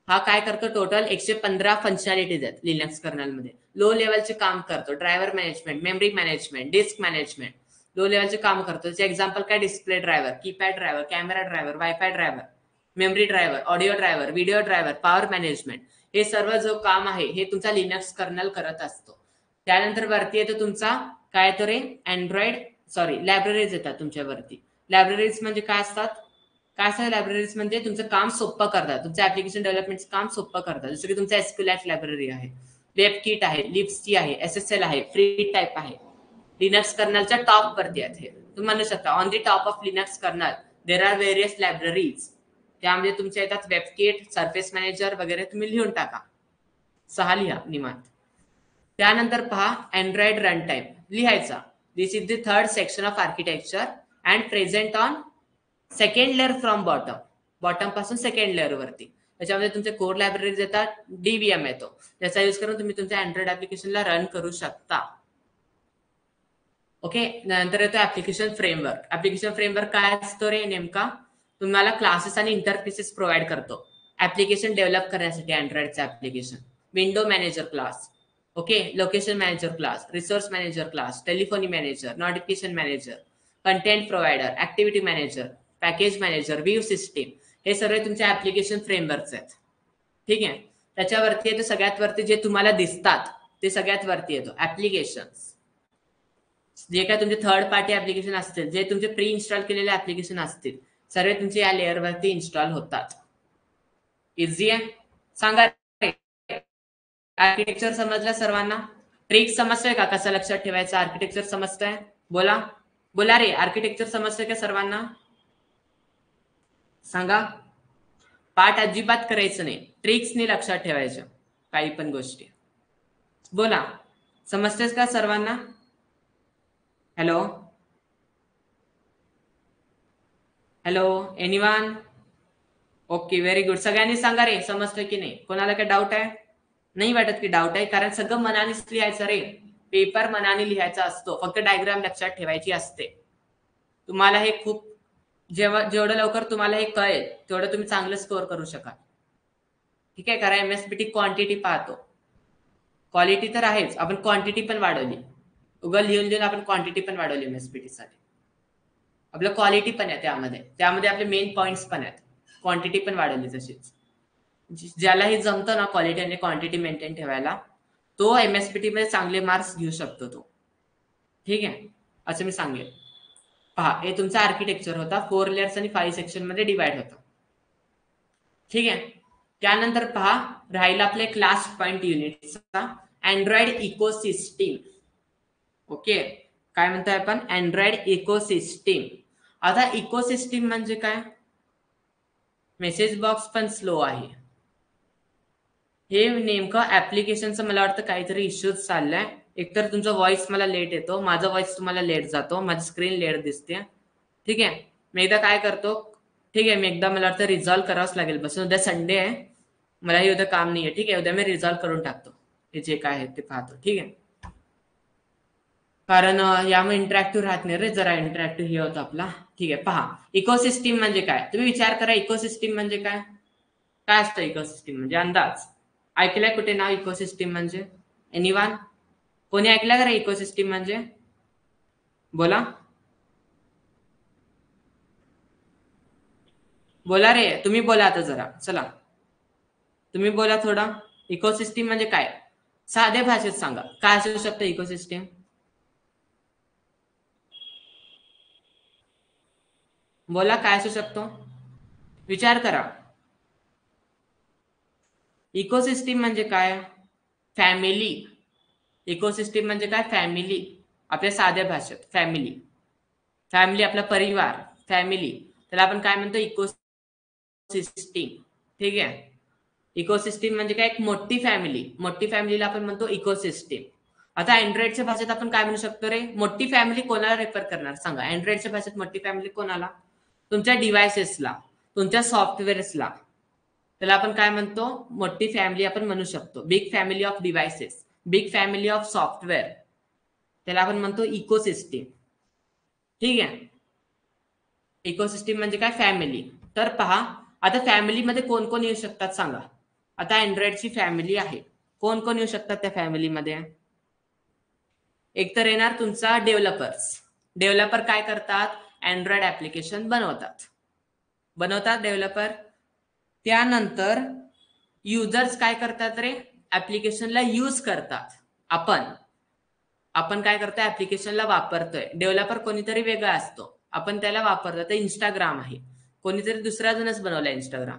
हा काय करतो, टोटल 115 फंक्शनॅलिटीज आहेत लिनक्स कर्नलमध्ये. लो लेवलचे काम करतो, driver management, memory management, disk management, low लेवलचे काम करतो. त्याचे एक्झाम्पल काय, display driver, keypad driver, camera driver, WiFi driver, memory driver, audio driver, video driver, power management, हे सर्व जो काम आहे हे तुमचा लिनक्स कर्नल करत असतो. त्यानंतर वरती येतो तुमचा काय, तो रे अँड्रॉइड, सॉरी लायब्ररीज येतात तुमच्यावरती. लायब्ररीज म्हणजे काय असतात, काय असतात लायब्ररीज म्हणजे तुमचं काम सोपं करतात, तुमचं ऍप्लिकेशन डेव्हलपमेंटचं काम सोपं करतात. जसं की तुमचं एसक्यूएल लायब्ररी आहे, वेब किट आहे, लिब्सटी आहे, एसएसएल आहे, फ्री टाईप आहे. लिनक्स कर्नलच्या टॉप वरती आहेत हे. तुम्ही म्हणू शकता on the top of Linux kernel there are various libraries. त्यामध्ये तुमच्या येतात वेबकिट, सरफेस मॅनेजर वगैरे, तुम्ही लिहून टाका, 6 लिहा निवांत. त्यानंतर पहा अँड्रॉइड रन टाइम लिहायचा. This is the third section of architecture and present on second layer from bottom, bottom पासून सेकंड लेअर वरती. त्याच्यामध्ये तुमचे कोर लायब्ररीज येतात, डीव्हीएम येतो, त्याचा यूज करून तुम्ही तुमच्या अँड्रॉइड ऍप्लिकेशनला रन करू शकता. ओके. नंतर येतो ऍप्लिकेशन फ्रेमवर्क. ऍप्लिकेशन फ्रेमवर्क काय असतो रे नेमका, तुम्हाला क्लासेस आणि इंटरफेसेस प्रोव्हाइड करतो ऍप्लिकेशन डेव्हलप करण्यासाठी. अँड्रॉइडचं application, window manager class, okay, location manager class, resource manager class, telephony manager, notification manager, content provider, activity manager, package manager, view system, हे सर्व तुमच्या ऍप्लिकेशन फ्रेमवर्क्स आहेत. ठीक आहे. त्याच्यावरती येतो सगळ्यात वरती जे तुम्हाला दिसतात ते सगळ्यात वरती येतो ऍप्लिकेशन. जे काय तुमचे थर्ड पार्टी ऍप्लिकेशन असतील, जे तुमचे प्री इन्स्टॉल केलेले ऍप्लिकेशन असतील, सर्व तुमचे या लेअरवरती इन्स्टॉल होतात. इझी आहे. सांगा, आर्किटेक्चर समजलं सर्वांना? ट्रिक समजतोय का, कसं लक्षात ठेवायचं आर्किटेक्चर समजतंय? बोला बोला रे, आर्किटेक्चर समजतंय का सर्वांना? सांगा. पाठ अजिबात करायचं नाही, ट्रिक्सने लक्षात ठेवायचं काही पण गोष्टी. बोला, समजतेस का सर्वांना? Hello hello, anyone? Okay, very good. सगळ्यांनी सांगा रे, समजतंय की नाही? कोणाला काय डाऊट आहे? नाही वाटत की डाऊट आहे, कारण सगळं मनानेच लिहायचं रे, पेपर मनाने लिहायचा असतो, फक्त डायग्राम लक्षात ठेवायची असते. तुम्हाला हे खूप, जेवढं लवकर तुम्हाला हे कळेल तेवढं तुम्ही चांगलं स्कोअर करू शकाल. ठीक आहे. कारण एमएसबीटी क्वांटिटी पाहतो, क्वालिटी तर आहेच, आपण क्वांटिटी पण वाढवली. उगल लिहून लिहून आपण क्वांटिटी पण वाढवली एमएसबीटी साठी. आपलं क्वालिटी पण आहे त्यामध्ये आपले मेन पॉइंट्स पण आहेत, क्वांटिटी पण वाढवली तशीच. ज्यालाही जमतं ना क्वालिटी आणि क्वांटिटी मेंटेन ठेवायला, तो एमएसबीटी मध्ये चांगले मार्क्स घेऊ शकतो तो. ठीक आहे, असं मी सांगेल. पहा, हे तुमचा आर्किटेक्चर होता, 4 लेयर्स आणि 5 सेक्शन मध्ये डिवाइड होता. ठीक आहे. त्यानंतर पहा, राहिला आपले क्लास पॉइंट युनिटचा अँड्रॉइड इकोसिस्टीम. ओके, काय म्हणतोय आपण, अँड्रॉइड इकोसिस्टीम. आता इकोसिस्टीम म्हणजे काय, मेसेज बॉक्स पण स्लो आहे. हे नेमकं ऍप्लिकेशनचं मला वाटतं काहीतरी इश्यूज चाललाय, एकतर तुमचा व्हॉइस मला लेट येतो, माझा व्हॉइस तुम्हाला लेट जातो, माझी स्क्रीन लेट दिसते. ठीक आहे, मी एकदा काय करतो, ठीक आहे, मी एकदा मला वाटतं रिझॉल्व्ह करावंच लागेल. बस उद्या संडे आहे, मलाही उद्या काम नाही आहे. ठीक आहे, उद्या मी रिझॉल्व्ह करून टाकतो, हे जे काय आहे ते पाहतो. ठीक आहे, कारण यामुळे इंटरॅक्टिव्ह राहत नाही रे, जरा इंटरॅक्टिव्ह हे होतं आपला. ठीक आहे, पहा इकोसिस्टीम म्हणजे काय, तुम्ही विचार करा इकोसिस्टीम म्हणजे काय. काय असतं इकोसिस्टीम म्हणजे, अंदाज ऐकलाय कुठे नाव इकोसिस्टीम म्हणजे? एनिवन कोणी ऐकलं का रे इकोसिस्टीम म्हणजे? बोला बोला रे, तुम्ही बोला आता जरा, चला तुम्ही बोला थोडा. इकोसिस्टीम म्हणजे काय, साध्या भाषेत सांगा, काय असू शकतं इकोसिस्टीम? बोला काय असू शकतो, विचार करा. इकोसिस्टीम म्हणजे काय? फॅमिली. इकोसिस्टीम म्हणजे काय? फॅमिली. आपल्या साध्या भाषेत फॅमिली. फॅमिली आपला परिवार, फॅमिली, त्याला आपण काय म्हणतो? इकोसिस्टीम. ठीक आहे, इकोसिस्टीम म्हणजे काय? एक मोठी फॅमिली. मोठी फॅमिलीला आपण म्हणतो इकोसिस्टीम. आता अँड्रॉइडच्या भाषेत आपण काय म्हणू शकतो रे? मोठी फॅमिली कोणाला रेफर करणार सांगा? अँड्रॉइडच्या भाषेत मोठी फॅमिली कोणाला? तुमच्या डिव्हायसेसला, तुमच्या सॉफ्टवेअर्सला, त्याला आपण काय म्हणतो? मोठी फॅमिली आपण म्हणू शकतो. Big family of devices, big family of software, त्याला आपण म्हणतो इकोसिस्टीम. ठीक आहे, इकोसिस्टीम म्हणजे काय? फॅमिली. तर पहा, आता फॅमिलीमध्ये कोण कोण येऊ शकतात सांगा? आता अँड्रॉइडची फॅमिली आहे, कोण कोण येऊ शकतात त्या फॅमिलीमध्ये? एक तर येणार तुमचा डेव्हलपर्स. डेव्हलपर काय करतात? अँड्रॉइड ऍप्लिकेशन बनवतात डेव्हलपर. त्यानंतर युजर्स काय करतात रे? ऍप्लिकेशनला यूज करतात. आपण काय करतोय? ऍप्लिकेशनला वापरतोय. डेव्हलपर कोणीतरी वेगळा असतो, आपण त्याला वापरतो. तर इंस्टाग्राम आहे, कोणीतरी दुसरा जणच बनवला इंस्टाग्राम,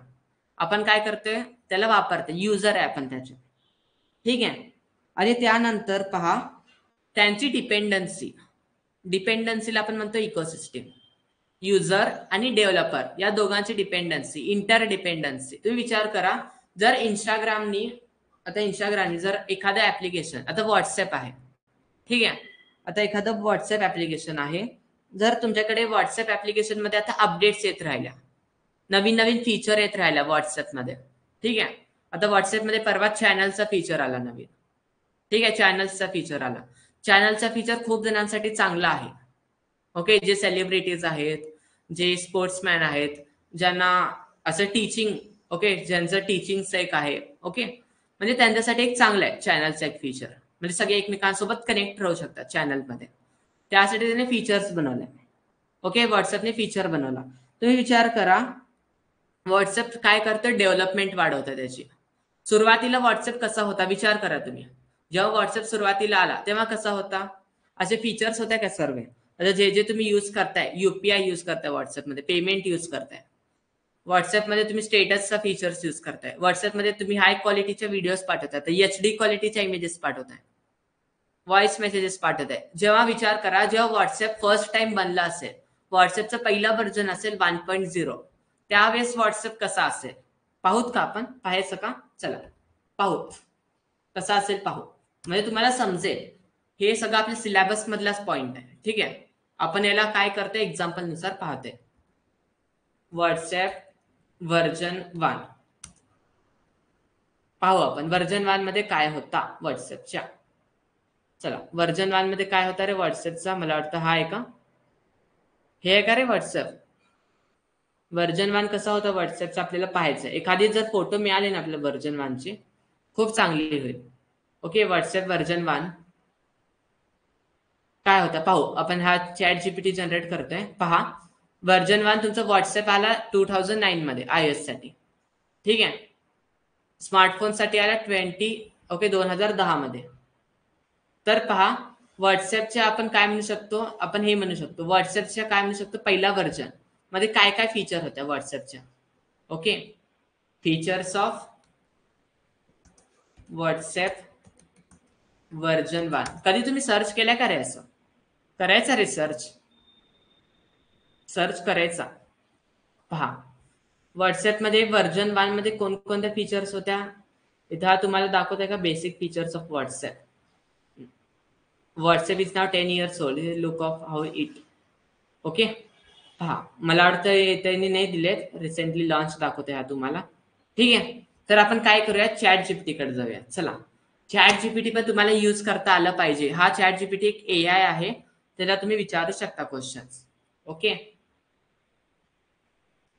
आपण काय करतोय? त्याला वापरतोय, युजर आहे आपण त्याचे. ठीक आहे, आणि त्यानंतर पहा त्यांची डिपेंडन्सीला आपण म्हणतो इकोसिस्टीम. युजर आणि डेव्हलपर या दोघांची डिपेंडन्सी, इंटर डिपेंडन्सी. तुम्ही विचार करा, जर इंस्टाग्रामनी जर एखादं ऍप्लिकेशन, आता व्हॉट्सअप आहे, ठीक आहे, आता एखादं व्हॉट्सअप ऍप्लिकेशन आहे, जर तुमच्याकडे व्हॉट्सअप ऍप्लिकेशन मध्ये आता अपडेट्स येत राहिल्या, नवीन नवीन फीचर येत राहिल्या व्हॉट्सअपमध्ये. ठीक आहे, आता व्हॉट्सअपमध्ये परवा चॅनलचा फीचर आला नवीन. ठीक आहे, चॅनल्सचा फीचर आला. चॅनलचा फीचर खूप जणांसाठी चांगला आहे. ओके, जे सेलिब्रिटीज आहेत, जे स्पोर्ट्समॅन आहेत, ज्यांना असं टीचिंग, ओके, ज्यांचं टीचिंगचं एक आहे, ओके, म्हणजे त्यांच्यासाठी एक चांगलं आहे चॅनलचं एक फीचर. म्हणजे सगळे एकमेकांसोबत कनेक्ट राहू शकतात चॅनलमध्ये. त्यासाठी त्याने फीचर्स बनवले. ओके, व्हॉट्सअपने फीचर बनवला. तुम्ही विचार करा, व्हॉट्सअप काय करतं? डेव्हलपमेंट वाढवतं त्याची. सुरुवातीला व्हॉट्सअप कसा होता विचार करा तुम्ही. जेव्हा व्हॉट्सअप सुरुवातीला आला तेव्हा कसा होता? असे फीचर्स होत्या का सर्व? आता जे जे तुम्ही युज करताय, युपीआय युज करताय व्हॉट्सअपमध्ये, पेमेंट युज करताय, व्हॉट्सअपमध्ये तुम्ही स्टेटसचा फीचर्स युज करताय, व्हॉट्सअपमध्ये तुम्ही हाय क्वालिटीच्या व्हिडिओज पाठवताय, तर HD क्वालिटीच्या इमेजेस पाठवताय, व्हॉइस मेसेजेस पाठवताय. जेव्हा विचार करा, जेव्हा व्हॉट्सअप फर्स्ट टाइम बनला असेल, व्हॉट्सअपचं पहिला व्हर्जन असेल 1.0, त्यावेळेस व्हॉट्सअप कसा असेल पाहूत का? आपण पाहायचं का? चला पाहूत कसा असेल, पाहू, म्हणजे तुम्हाला समजेल. हे सगळं आपल्या सिलेबस मधलाच पॉइंट आहे. ठीक आहे, आपण याला काय करतोय? एक्झाम्पल नुसार पाहतोय. व्हॉट्सअप व्हर्जन 1 पाहू आपण. व्हर्जन 1 मध्ये काय होता व्हॉट्सअपच्या? चला, व्हर्जन 1 मध्ये काय होता रे व्हॉट्सअपचा? मला वाटतं हा आहे का? हे आहे का रे व्हॉट्सअप? व्हर्जन 1 कसा होता व्हॉट्सअपचा आपल्याला पाहायचं. एखादी जर फोटो मिळाले ना आपल्या व्हर्जन 1 ची, खूप चांगली होईल. ओके, व्हॉट्सअप व्हर्जन 1 काय होता पाहू आपण. हा चॅट जीपीटी जनरेट करतोय. पहा, व्हर्जन 1 तुमचा व्हॉट्सअप आला 2009 मध्ये iOS साठी. ठीक आहे, स्मार्टफोन साठी आला 2010 मध्ये. तर पहा, व्हॉट्सअपच्या आपण काय म्हणू शकतो? आपण हे म्हणू शकतो, व्हॉट्सअपच्या काय म्हणू शकतो? पहिला व्हर्जन मध्ये काय काय फीचर होत्या व्हॉट्सअपच्या? Okay, features of WhatsApp version 1. कधी तुम्ही सर्च केल्या का रे? असं करायचा रे, सर्च करायचा. पहा, व्हॉट्सअप मध्ये व्हर्जन 1 मध्ये कोणकोणत्या फीचर्स होत्या? इथं तुम्हाला दाखवत आहे का? Basic features of WhatsApp. WhatsApp is now 10 years old. Look of how it. Okay, पहा मला वाटतं त्यांनी नाही दिलेत, रिसेंटली लॉन्च दाखवते हा तुम्हाला. ठीक आहे, तर आपण काय करूया, चॅट जीपीटी कडे जाऊया. चला, चॅट जीपीटी पण तुम्हाला यूज करता आलं पाहिजे. हा चॅट जीपीटी एक AI आहे, त्याला तुम्ही विचारू शकता questions. Okay,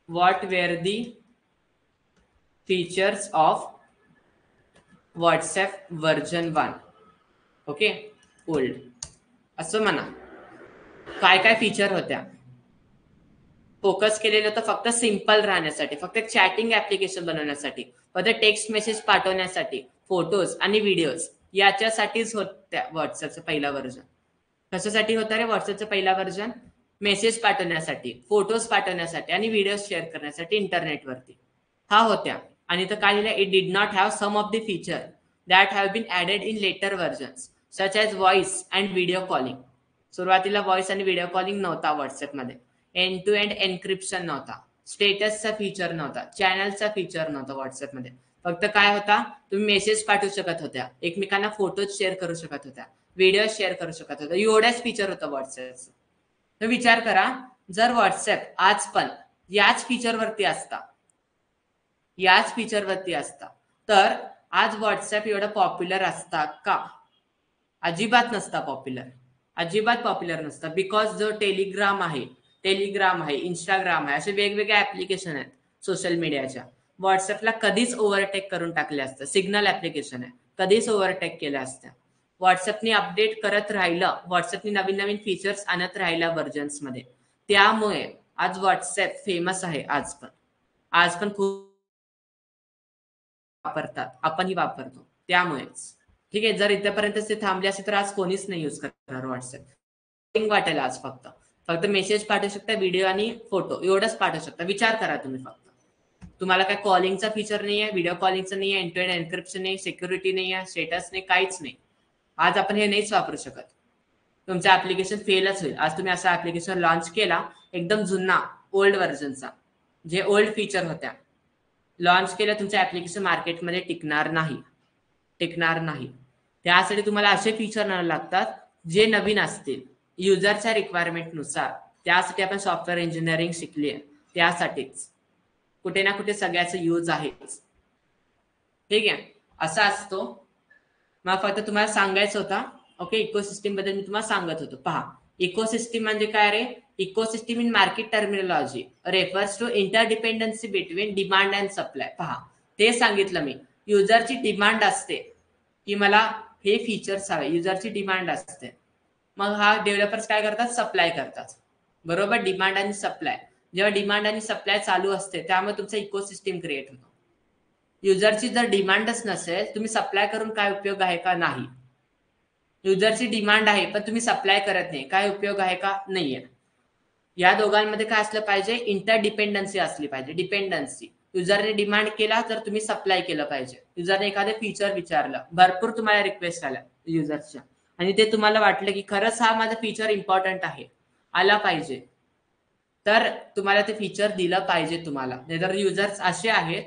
what were the features of WhatsApp version 1. Okay, old असं म्हणा. काय काय फीचर होत्या, फोकस केलेलं होतं फक्त सिंपल राहण्यासाठी, फक्त चॅटिंग ऍप्लिकेशन बनवण्यासाठी, फक्त टेक्स्ट मेसेज पाठवण्यासाठी, फोटोज आणि व्हिडिओज याच्यासाठीच होत्या व्हॉट्सअपचं पहिला व्हर्जन. कशासाठी होता रे व्हॉट्सअपचं पहिला व्हर्जन? मेसेज पाठवण्यासाठी, फोटोज पाठवण्यासाठी आणि व्हिडिओ शेअर करण्यासाठी इंटरनेटवरती हा होत्या. आणि तर काय लिहिलं, it did not have some of the feature that have been added in later versions such as voice and video calling. सुरुवातीला व्हॉइस आणि व्हिडिओ कॉलिंग नव्हता व्हॉट्सअपमध्ये, एंड टू एंड एन्क्रिप्शन नव्हता, स्टेटसचा फीचर नव्हता, चॅनलचा फीचर नव्हता व्हॉट्सअपमध्ये. फक्त काय होता, तुम्ही मेसेज पाठवू शकत होत्या, एकमेकांना फोटोज शेअर करू शकत होत्या, व्हिडिओ शेअर करू शकत होता, एवढ्याच फीचर होतं व्हॉट्सअपचं. तर विचार करा, जर व्हॉट्सअप आज पण याच फीचरवरती असता तर आज व्हॉट्सअप एवढं पॉप्युलर असता का? अजिबात पॉप्युलर नसता. बिकॉज जो टेलिग्राम आहे, इंस्टाग्राम आहे, असे वेगवेगळे ऍप्लिकेशन आहेत सोशल मीडियाच्या, व्हॉट्सअपला कधीच ओव्हरटेक करून टाकले असतं. सिग्नल ऍप्लिकेशन आहे, कधीच ओव्हरटेक केल्या असत्या. व्हॉट्सअपनी अपडेट करत राहिलं, व्हॉट्सअपनी नवीन नवीन फीचर्स आणत राहिल्या व्हर्जन्स मध्ये, त्यामुळे आज व्हॉट्सअप फेमस आहे. आज पण खूप वापरतात, आपणही वापरतो, त्यामुळेच. ठीक आहे, जर इथेपर्यंत ते थांबले असते तर आज कोणीच नाही यूज करणार व्हॉट्सअप. वाटेल आज फक्त मेसेज पाठवू शकता, व्हिडिओ आणि फोटो एवढंच पाठवू शकता. विचार करा तुम्ही, फक्त तुम्हाला काय कॉलिंगचा फीचर नाही आहे, व्हिडिओ कॉलिंगचा नाही आहे, एंड टू एंड एन्क्रिप्शन नाही, सिक्युरिटी नाही आहे, स्टेटस नाही, काहीच नाही. आज आपण हे नाहीच वापरू शकत. तुमचं ऍप्लिकेशन फेलच होईल. आज तुम्ही असा ऍप्लिकेशन लॉन्च केला, एकदम जुना ओल्ड व्हर्जनचा, जे ओल्ड फीचर होत्या, लॉन्च केलं, तुमचं ऍप्लिकेशन मार्केटमध्ये टिकणार नाही. त्यासाठी तुम्हाला असे फीचर आणावे लागतात जे नवीन असतील युजरच्या रिक्वायरमेंटनुसार. त्यासाठी आपण सॉफ्टवेअर इंजिनिअरिंग शिकली आहे, त्यासाठीच कुठे ना कुठे सगळ्याचा यूज आहेच. ठीक आहे, असा असतो. मग फक्त तुम्हाला सांगायचं होता. ओके, इकोसिस्टीम बद्दल मी तुम्हाला सांगत होतो. पहा, इकोसिस्टीम म्हणजे काय रे? Ecosystem in market terminology refers to interdependency between demand and supply. पहा, ते सांगितलं मी. युजरची डिमांड असते की मला हे फीचर्स हवे, युजरची डिमांड असते. मग हा डेव्हलपर्स काय करतात? सप्लाय करतात. बरोबर, डिमांड आणि सप्लाय. जेव्हा डिमांड आणि सप्लाय चालू असते, त्यामुळे तुमचा इकोसिस्टीम क्रिएट होतो. युजरची जर डिमांडच नसेल, तुम्ही सप्लाय करून काय उपयोग आहे का? नाही. युजरची डिमांड आहे पण तुम्ही सप्लाय करत नाही, काय उपयोग आहे का? नाहीये. या दोघांमध्ये काय असलं पाहिजे? इंटरडिपेंडन्सी असली पाहिजे. डिपेंडन्सी, युजरने डिमांड केला तर तुम्ही सप्लाय केलं पाहिजे. युजरने एखादं फीचर विचारलं, भरपूर तुम्हाला रिक्वेस्ट आल्या युजरच्या, आणि ते तुम्हाला वाटलं की खरंच हा माझा फीचर इम्पॉर्टंट आहे, आला पाहिजे, तर तुम्हाला ते फीचर दिलं पाहिजे तुम्हाला. नाहीतर युजर्स असे आहेत,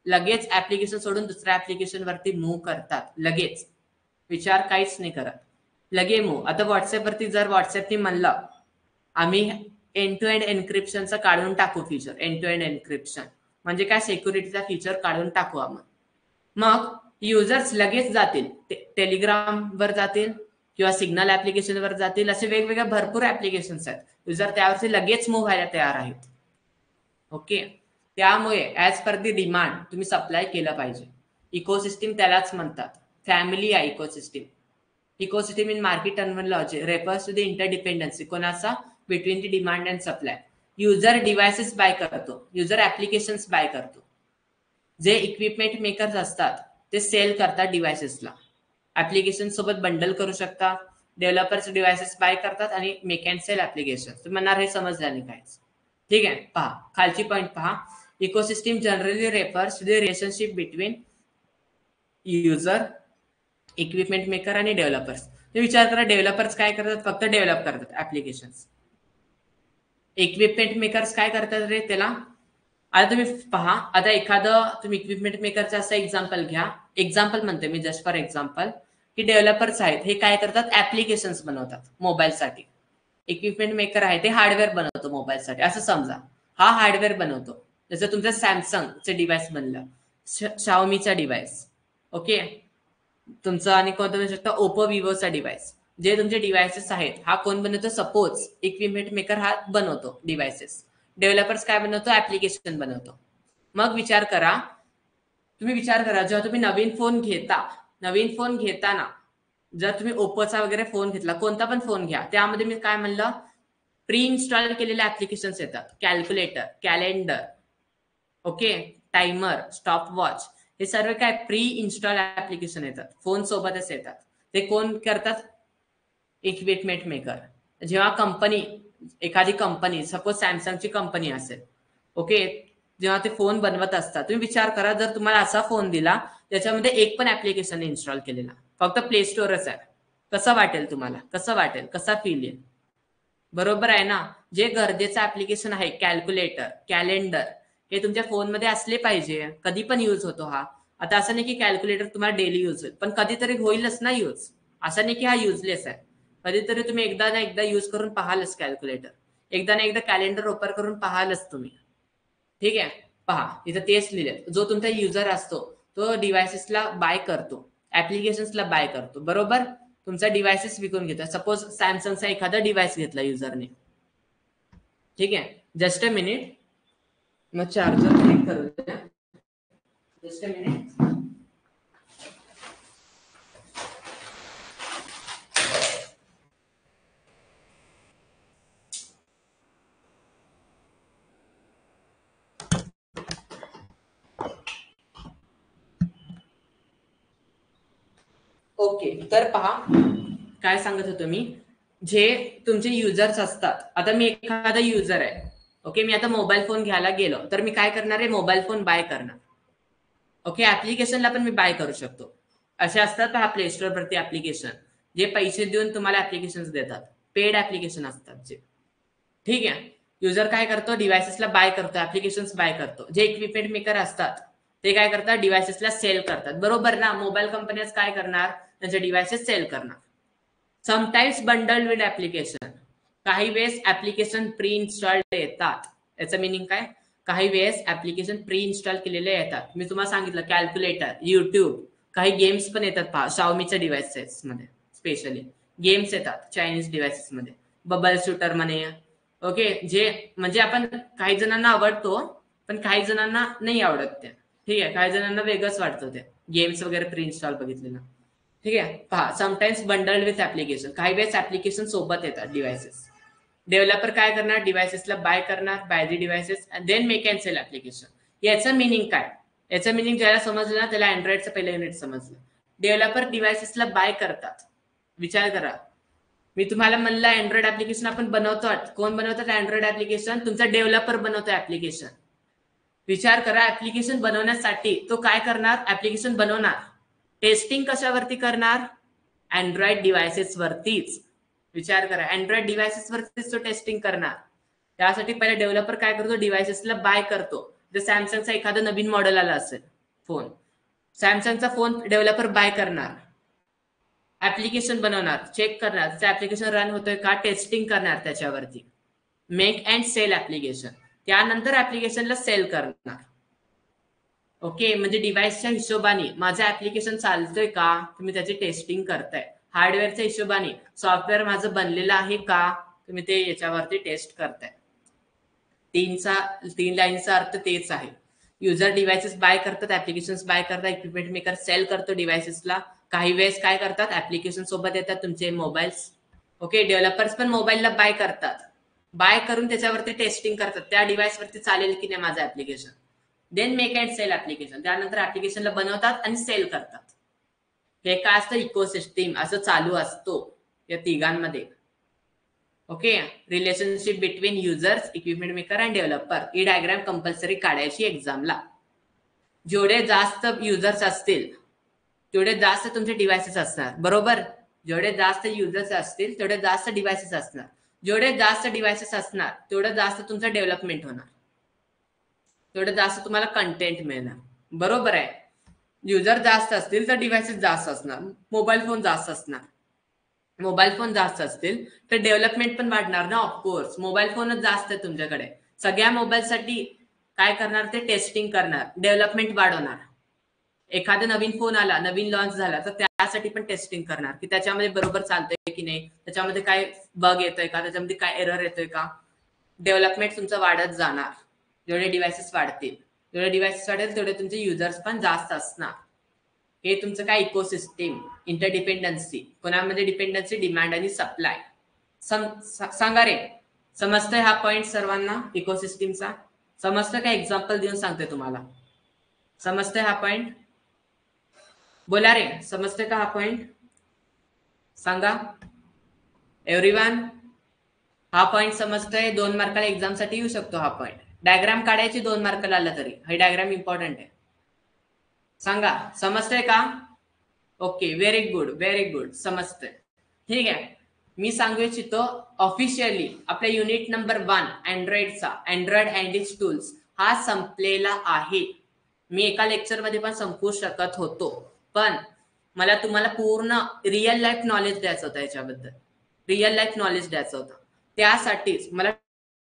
लगेच ऍप्लिकेशन सोडून दुसऱ्या ऍप्लिकेशन वरती मूव्ह करतात, लगेच विचार काहीच नाही करत, लगे मूव्ह. आता व्हॉट्सअपवरती जर व्हॉट्सअपनी म्हणलं आम्ही एंड टू एंड एन्क्रिप्शनचं काढून टाकू feature, end to end encryption म्हणजे काय? सिक्युरिटीचा फीचर काढून टाकू आपण. मग युजर्स लगेच जातील, टेलिग्राम वर जातील किंवा सिग्नल ऍप्लिकेशन वर जातील, असे वेगवेगळे भरपूर ऍप्लिकेशन्स आहेत. युजर त्यावरती लगेच मूव्ह व्हायला तयार आहेत. ओके, त्यामुळे ऍज पर दी डिमांड तुम्ही सप्लाय केलं पाहिजे. इकोसिस्टीम त्यालाच म्हणतात. फॅमिली आहे ecosystem. Ecosystem in market terminology refers to the interdependency, कोणाचा? Between the demand and supply. User devices buy करतो, युजर ऍप्लिकेशन्स बाय करतो. जे इक्विपमेंट मेकर्स असतात ते सेल करतात डिव्हायसेसला, ऍप्लिकेशन सोबत बंडल करू शकतात. डेव्हलपर्स डिव्हायसेस बाय करतात आणि मेक अँड सेल ऍप्लिकेशन. तुम्ही म्हणणार हे समजलं नाही काय? ठीक आहे, पहा खालची पॉईंट पहा. Ecosystem generally refers to the relationship between user, equipment maker आणि डेव्हलपर्स. विचार करा, डेव्हलपर्स काय करतात? फक्त डेव्हलप करतात ऍप्लिकेशन. इक्विपमेंट मेकर्स काय करतात रे त्याला? आता तुम्ही पहा, आता एखादं तुम्ही इक्विपमेंट मेकरचं असं एक्झाम्पल घ्या. एक्झाम्पल म्हणते मी, जस्ट फॉर एक्झाम्पल. की डेव्हलपर्स आहेत हे काय करतात, ऍप्लिकेशन्स बनवतात मोबाईलसाठी. इक्विपमेंट मेकर आहे ते हार्डवेअर बनवतो मोबाईलसाठी असं समजा. हा हार्डवेअर बनवतो. जसं तुमचं सॅमसंगचं डिव्हाइस बनलं, शाओमीचा डिव्हाइस, ओके, तुमचं आणि कोणतं म्हणू शकता ओप्पो विवोचा डिव्हाइस. जे तुमचे डिव्हायसेस आहेत हा कोण बनवतो, सपोज इक्विपमेंट मेकर हा बनवतो डिव्हायसेस. डेव्हलपर्स काय बनवतो, ऍप्लिकेशन बनवतो. मग विचार करा, तुम्ही विचार करा जेव्हा तुम्ही नवीन फोन घेताना जर तुम्ही ओप्पोचा वगैरे फोन घेतला, कोणता पण फोन घ्या, त्यामध्ये मी काय म्हणलं, प्री इन्स्टॉल केलेले ऍप्लिकेशन्स येतात. Calculator, calendar, okay, timer, stop watch, हे सर्व काय प्री इन्स्टॉल ऍप्लिकेशन येतात, फोन सोबतच येतात. ते कोण करतात, इक्विपमेंट मेकर. जेव्हा एखादी कंपनी सपोज सॅमसंगची कंपनी असेल, ओके, जेव्हा ते फोन बनवत असतात, तुम्ही विचार करा जर तुम्हाला असा फोन दिला त्याच्यामध्ये एक पण ऍप्लिकेशन इन्स्टॉल केलेला, फक्त प्ले स्टोअरच आहे, कसं वाटेल तुम्हाला, कसं वाटेल, कसा फील येईल, बरोबर आहे ना. जे गरजेचं ऍप्लिकेशन आहे, कॅल्क्युलेटर, कॅलेंडर, हे तुमच्या फोनमध्ये असले पाहिजे. कधी पण युज होतो हा. आता असं नाही की कॅल्क्युलेटर तुम्हाला डेली युज होईल, पण कधीतरी होईलच ना युज. असं नाही की हा युजलेस आहे. कधीतरी तुम्ही एकदा ना एकदा युज करून पाहालच कॅल्क्युलेटर, एकदा ना एकदा कॅलेंडर ओपन करून पाहालच तुम्ही. ठीक आहे, पहा इथं तेच लिहिले, जो तुमचा युजर असतो तो डिव्हायसेसला बाय करतो, ऍप्लिकेशन्सला बाय करतो, बरोबर. तुमचा डिव्हायसेस विकून घेतो. सपोज सॅमसंगचा एखादा डिव्हाइस घेतला युजरने, ठीक आहे, जस्ट अ मिनिट, मग चार्जर कनेक्ट करू द्या, जस्ट अ मिनिट. ओके, तर पहा काय सांगत होतो मी, जे तुमचे युजर्स असतात. आता मी एखादा युजर आहे, ओके, मी आता मोबाईल फोन घ्यायला गेलो तर मी काय करणार आहे, मोबाईल फोन बाय करणार. ओके, ऍप्लिकेशनला पण मी बाय करू शकतो. असे असतात पहा प्ले स्टोअर वरती ऍप्लिकेशन, जे पैसे देऊन तुम्हाला ऍप्लिकेशन देतात, पेड ऍप्लिकेशन असतात जे. ठीक आहे, युजर काय करतो, डिव्हायसेसला बाय करतो, ऍप्लिकेशन बाय करतो. जे इक्विपमेंट मेकर असतात ते काय करतात, डिव्हायसेसला सेल करतात, बरोबर ना. मोबाईल कंपन्या काय करणार, त्यांचे डिव्हायसेस सेल करणार. समटाईम्स बंडल्ड विथ ऍप्लिकेशन, काही वेळेस ऍप्लिकेशन प्री इन्स्टॉल्ड येतात. याचं मिनिंग काय, काही वेळेस ऍप्लिकेशन प्री इन्स्टॉल केलेले येतात. मी तुम्हाला सांगितलं कॅल्क्युलेटर, युट्यूब, काही गेम्स पण येतात पहा शाओमीच्या डिव्हाइसेस मध्ये, स्पेशली गेम्स येतात चायनीज डिव्हाइसेस मध्ये, बबल शूटर म्हणे, ओके, जे म्हणजे आपण काही जणांना आवडतो पण काही जणांना नाही आवडत ते. ठीक आहे, काही जणांना वेगळंच वाटतं ते गेम्स वगैरे प्री इन्स्टॉल बघितलेलं. ठीक आहे, पहा समटाइम्स बंडल्ड विथ ऍप्लिकेशन, काही वेळेस ऍप्लिकेशन सोबत येतात डिव्हायसेस. डेव्हलपर काय करणार, डिव्हायसेसला बाय करणार, buy the devices and then make and sell application. याचं मिनिंग काय, याचं मिनिंग ज्याला समजलं ना त्याला अँड्रॉइडचं पहिलं युनिट समजलं. डेव्हलपर डिव्हायसेसला बाय करतात. विचार करा, मी तुम्हाला म्हणलं अँड्रॉइड ऍप्लिकेशन आपण बनवतो, कोण बनवतात अँड्रॉइड ऍप्लिकेशन, तुमचा डेव्हलपर बनवतो ऍप्लिकेशन. विचार करा, ऍप्लिकेशन बनवण्यासाठी तो काय करणार, ऍप्लिकेशन बनवणार, टेस्टिंग कशावरती करणार, अँड्रॉइड डिव्हायसेस वरतीच. विचार करा, अँड्रॉइड डिव्हायसेस वरतीच तो टेस्टिंग करणार. त्यासाठी पहिले डेव्हलपर काय करतो, डिव्हायसेसला बाय करतो. जर सॅमसंगचा एखादा नवीन मॉडेल आला असेल फोन, सॅमसंगचा फोन डेव्हलपर बाय करणार, ऍप्लिकेशन बनवणार, चेक करणार त्याचं ऍप्लिकेशन रन होतोय का, टेस्टिंग करणार त्याच्यावरती, मेक अँड सेल ऍप्लिकेशन. त्यानंतर ऍप्लिकेशनला सेल करणार. ओके, म्हणजे डिव्हाइसच्या हिशोबाने माझं ऍप्लिकेशन चालतोय का, तुम्ही त्याची टेस्टिंग करताय. हार्डवेअरच्या हिशोबाने सॉफ्टवेअर माझं बनलेलं आहे का, तुम्ही ते याच्यावरती टेस्ट करताय. तीन लाईनचा अर्थ तेच आहे. युजर डिव्हाइसेस बाय करतात, ऍप्लिकेशन बाय करतात, इक्विपमेंट मेकर सेल करतो डिव्हाइसेसला. काही वेळेस काय करतात, ऍप्लिकेशन सोबत येतात तुमचे मोबाईल्स. ओके, डेव्हलपर्स पण मोबाईलला बाय करतात, बाय करून त्याच्यावरती टेस्टिंग करतात, त्या डिव्हाइसवरती चालेल की नाही माझं application. Then make and sell application, त्यानंतर ऍप्लिकेशनला बनवतात आणि सेल करतात. हे काय असतं, इकोसिस्टीम असं चालू असतो या तिघांमध्ये. Okay, relationship between users, equipment maker and developer, ही डायग्राम कंपल्सरी काढायची एक्झामला. जेवढे जास्त युजर्स असतील तेवढे जास्त तुमचे डिव्हायसेस असणार, बरोबर. जेवढे जास्त युजर्स असतील तेवढे जास्त डिव्हायसेस असणार, जेवढे जास्त डिव्हायसेस असणार तेवढं जास्त तुमचं डेव्हलपमेंट होणार, तेवढं जास्त तुम्हाला कंटेंट मिळणार, बरोबर आहे. युजर जास्त असतील तर डिव्हाइसेस जास्त असणार, मोबाईल फोन जास्त असणार. मोबाईल फोन जास्त असतील तर डेव्हलपमेंट पण वाढणार ना. ऑफकोर्स मोबाईल फोनच जास्त आहे तुमच्याकडे, सगळ्या मोबाईलसाठी काय करणार ते टेस्टिंग करणार, डेव्हलपमेंट वाढवणार. एखादा नवीन फोन आला, नवीन लॉन्च झाला तर त्यासाठी पण टेस्टिंग करणार की त्याच्यामध्ये बरोबर चालतंय की नाही, त्याच्यामध्ये काय बग येतोय का, त्याच्यामध्ये काय एरर येतोय का. डेव्हलपमेंट तुमचं वाढत जाणार. जेवढे डिव्हाइसेस वाढतील तेवढे तुमचे युजर्स पण जास्त असणार. हे तुमचं काय इकोसिस्टीम, इंटरडिपेंडन्सी, कोणामध्ये डिपेंडन्सी, डिमांड आणि सप्लाय. सांगा रे, समजतंय हा पॉइंट सर्वांना इकोसिस्टीमचा? समजतं का? एक्झाम्पल देऊन सांगते तुम्हाला. समजतंय हा पॉइंट? बोला रे, समजतंय का हा पॉइंट? सांगा एव्हरीवन. हा पॉइंट समजतंय? 2 मार्काला एक्झाम साठी येऊ शकतो हा पॉइंट. डायग्राम काढायची 2 मार्काला आला तरी, हे डायग्राम इम्पॉर्टंट आहे. सांगा समजतंय का? Okay, very good very good, समजतंय. ठीक आहे, मी सांगू इच्छितो ऑफिशियली आपल्या युनिट नंबर 1 अँड्रॉइडचा, अँड्रॉइड अँड इट्स टूल्स हा संपलेला आहे. मी एका लेक्चर मध्ये पण संपवू शकत होतो, पण मला तुम्हाला पूर्ण रिअल लाईफ नॉलेज द्यायचं होतं, याच्याबद्दल रिअल लाईफ नॉलेज द्यायचं होतं. त्यासाठीच मला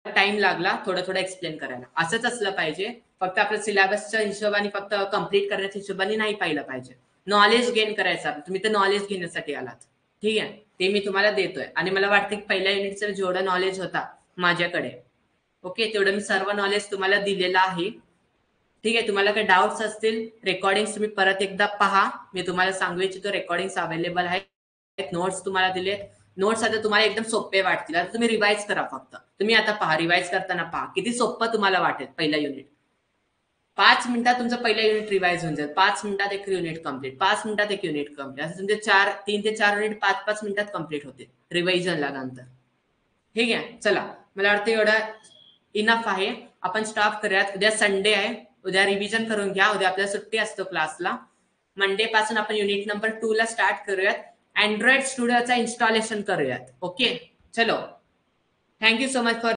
टाइम लागला थोडं थोडं एक्सप्लेन करायला. असंच असलं पाहिजे, फक्त आपल्या सिलेबसच्या हिशोबाने, फक्त कम्प्लीट करण्याच्या हिशोबाने नाही पाहिलं पाहिजे. नॉलेज गेन करायचं, तुम्ही तर नॉलेज घेण्यासाठी आलात. ठीक आहे, ते मी तुम्हाला देतोय. आणि मला वाटतं की पहिल्या युनिटचं जेवढं नॉलेज होता माझ्याकडे, ओके, तेवढं मी सर्व नॉलेज तुम्हाला दिलेलं आहे. ठीक आहे, तुम्हाला काही डाऊट्स असतील, रेकॉर्डिंग तुम्ही परत एकदा पहा. मी तुम्हाला सांगू इच्छितो रेकॉर्डिंग अवेलेबल आहेत, नोट्स तुम्हाला दिलेत. नोट्स आता तुम्हाला एकदम सोपे वाटतील. आता तुम्ही रिवाइज करा. फक्त तुम्ही आता पहा, रिवाइज करताना पहा किती सोपं तुम्हाला वाटेल. पहिला युनिट 5 मिनिटात तुमचं पहिलं युनिट रिवाइज होऊन जाईल. 5 मिनिटात एक युनिट कम्प्लीट, 5 मिनिटात एक युनिट कम्प्लीट, असं तुमचे 3 ते 4 युनिट 5-5 मिनिटात कम्प्लीट होते रिव्हिजनला नंतर. ठीक आहे, चला मला वाटतं एवढं इनफ आहे. आपण स्टॉप करूयात. उद्या संडे आहे, उद्या रिव्हिजन करून घ्या. उद्या आपल्याला सुट्टी असतो क्लासला. मंडे पासून आपण युनिट नंबर 2 ला स्टार्ट करूयात. अँड्रॉइड स्टुडिओचा इन्स्टॉलेशन करूयात. ओके, चलो, थँक्यू सो मच फॉर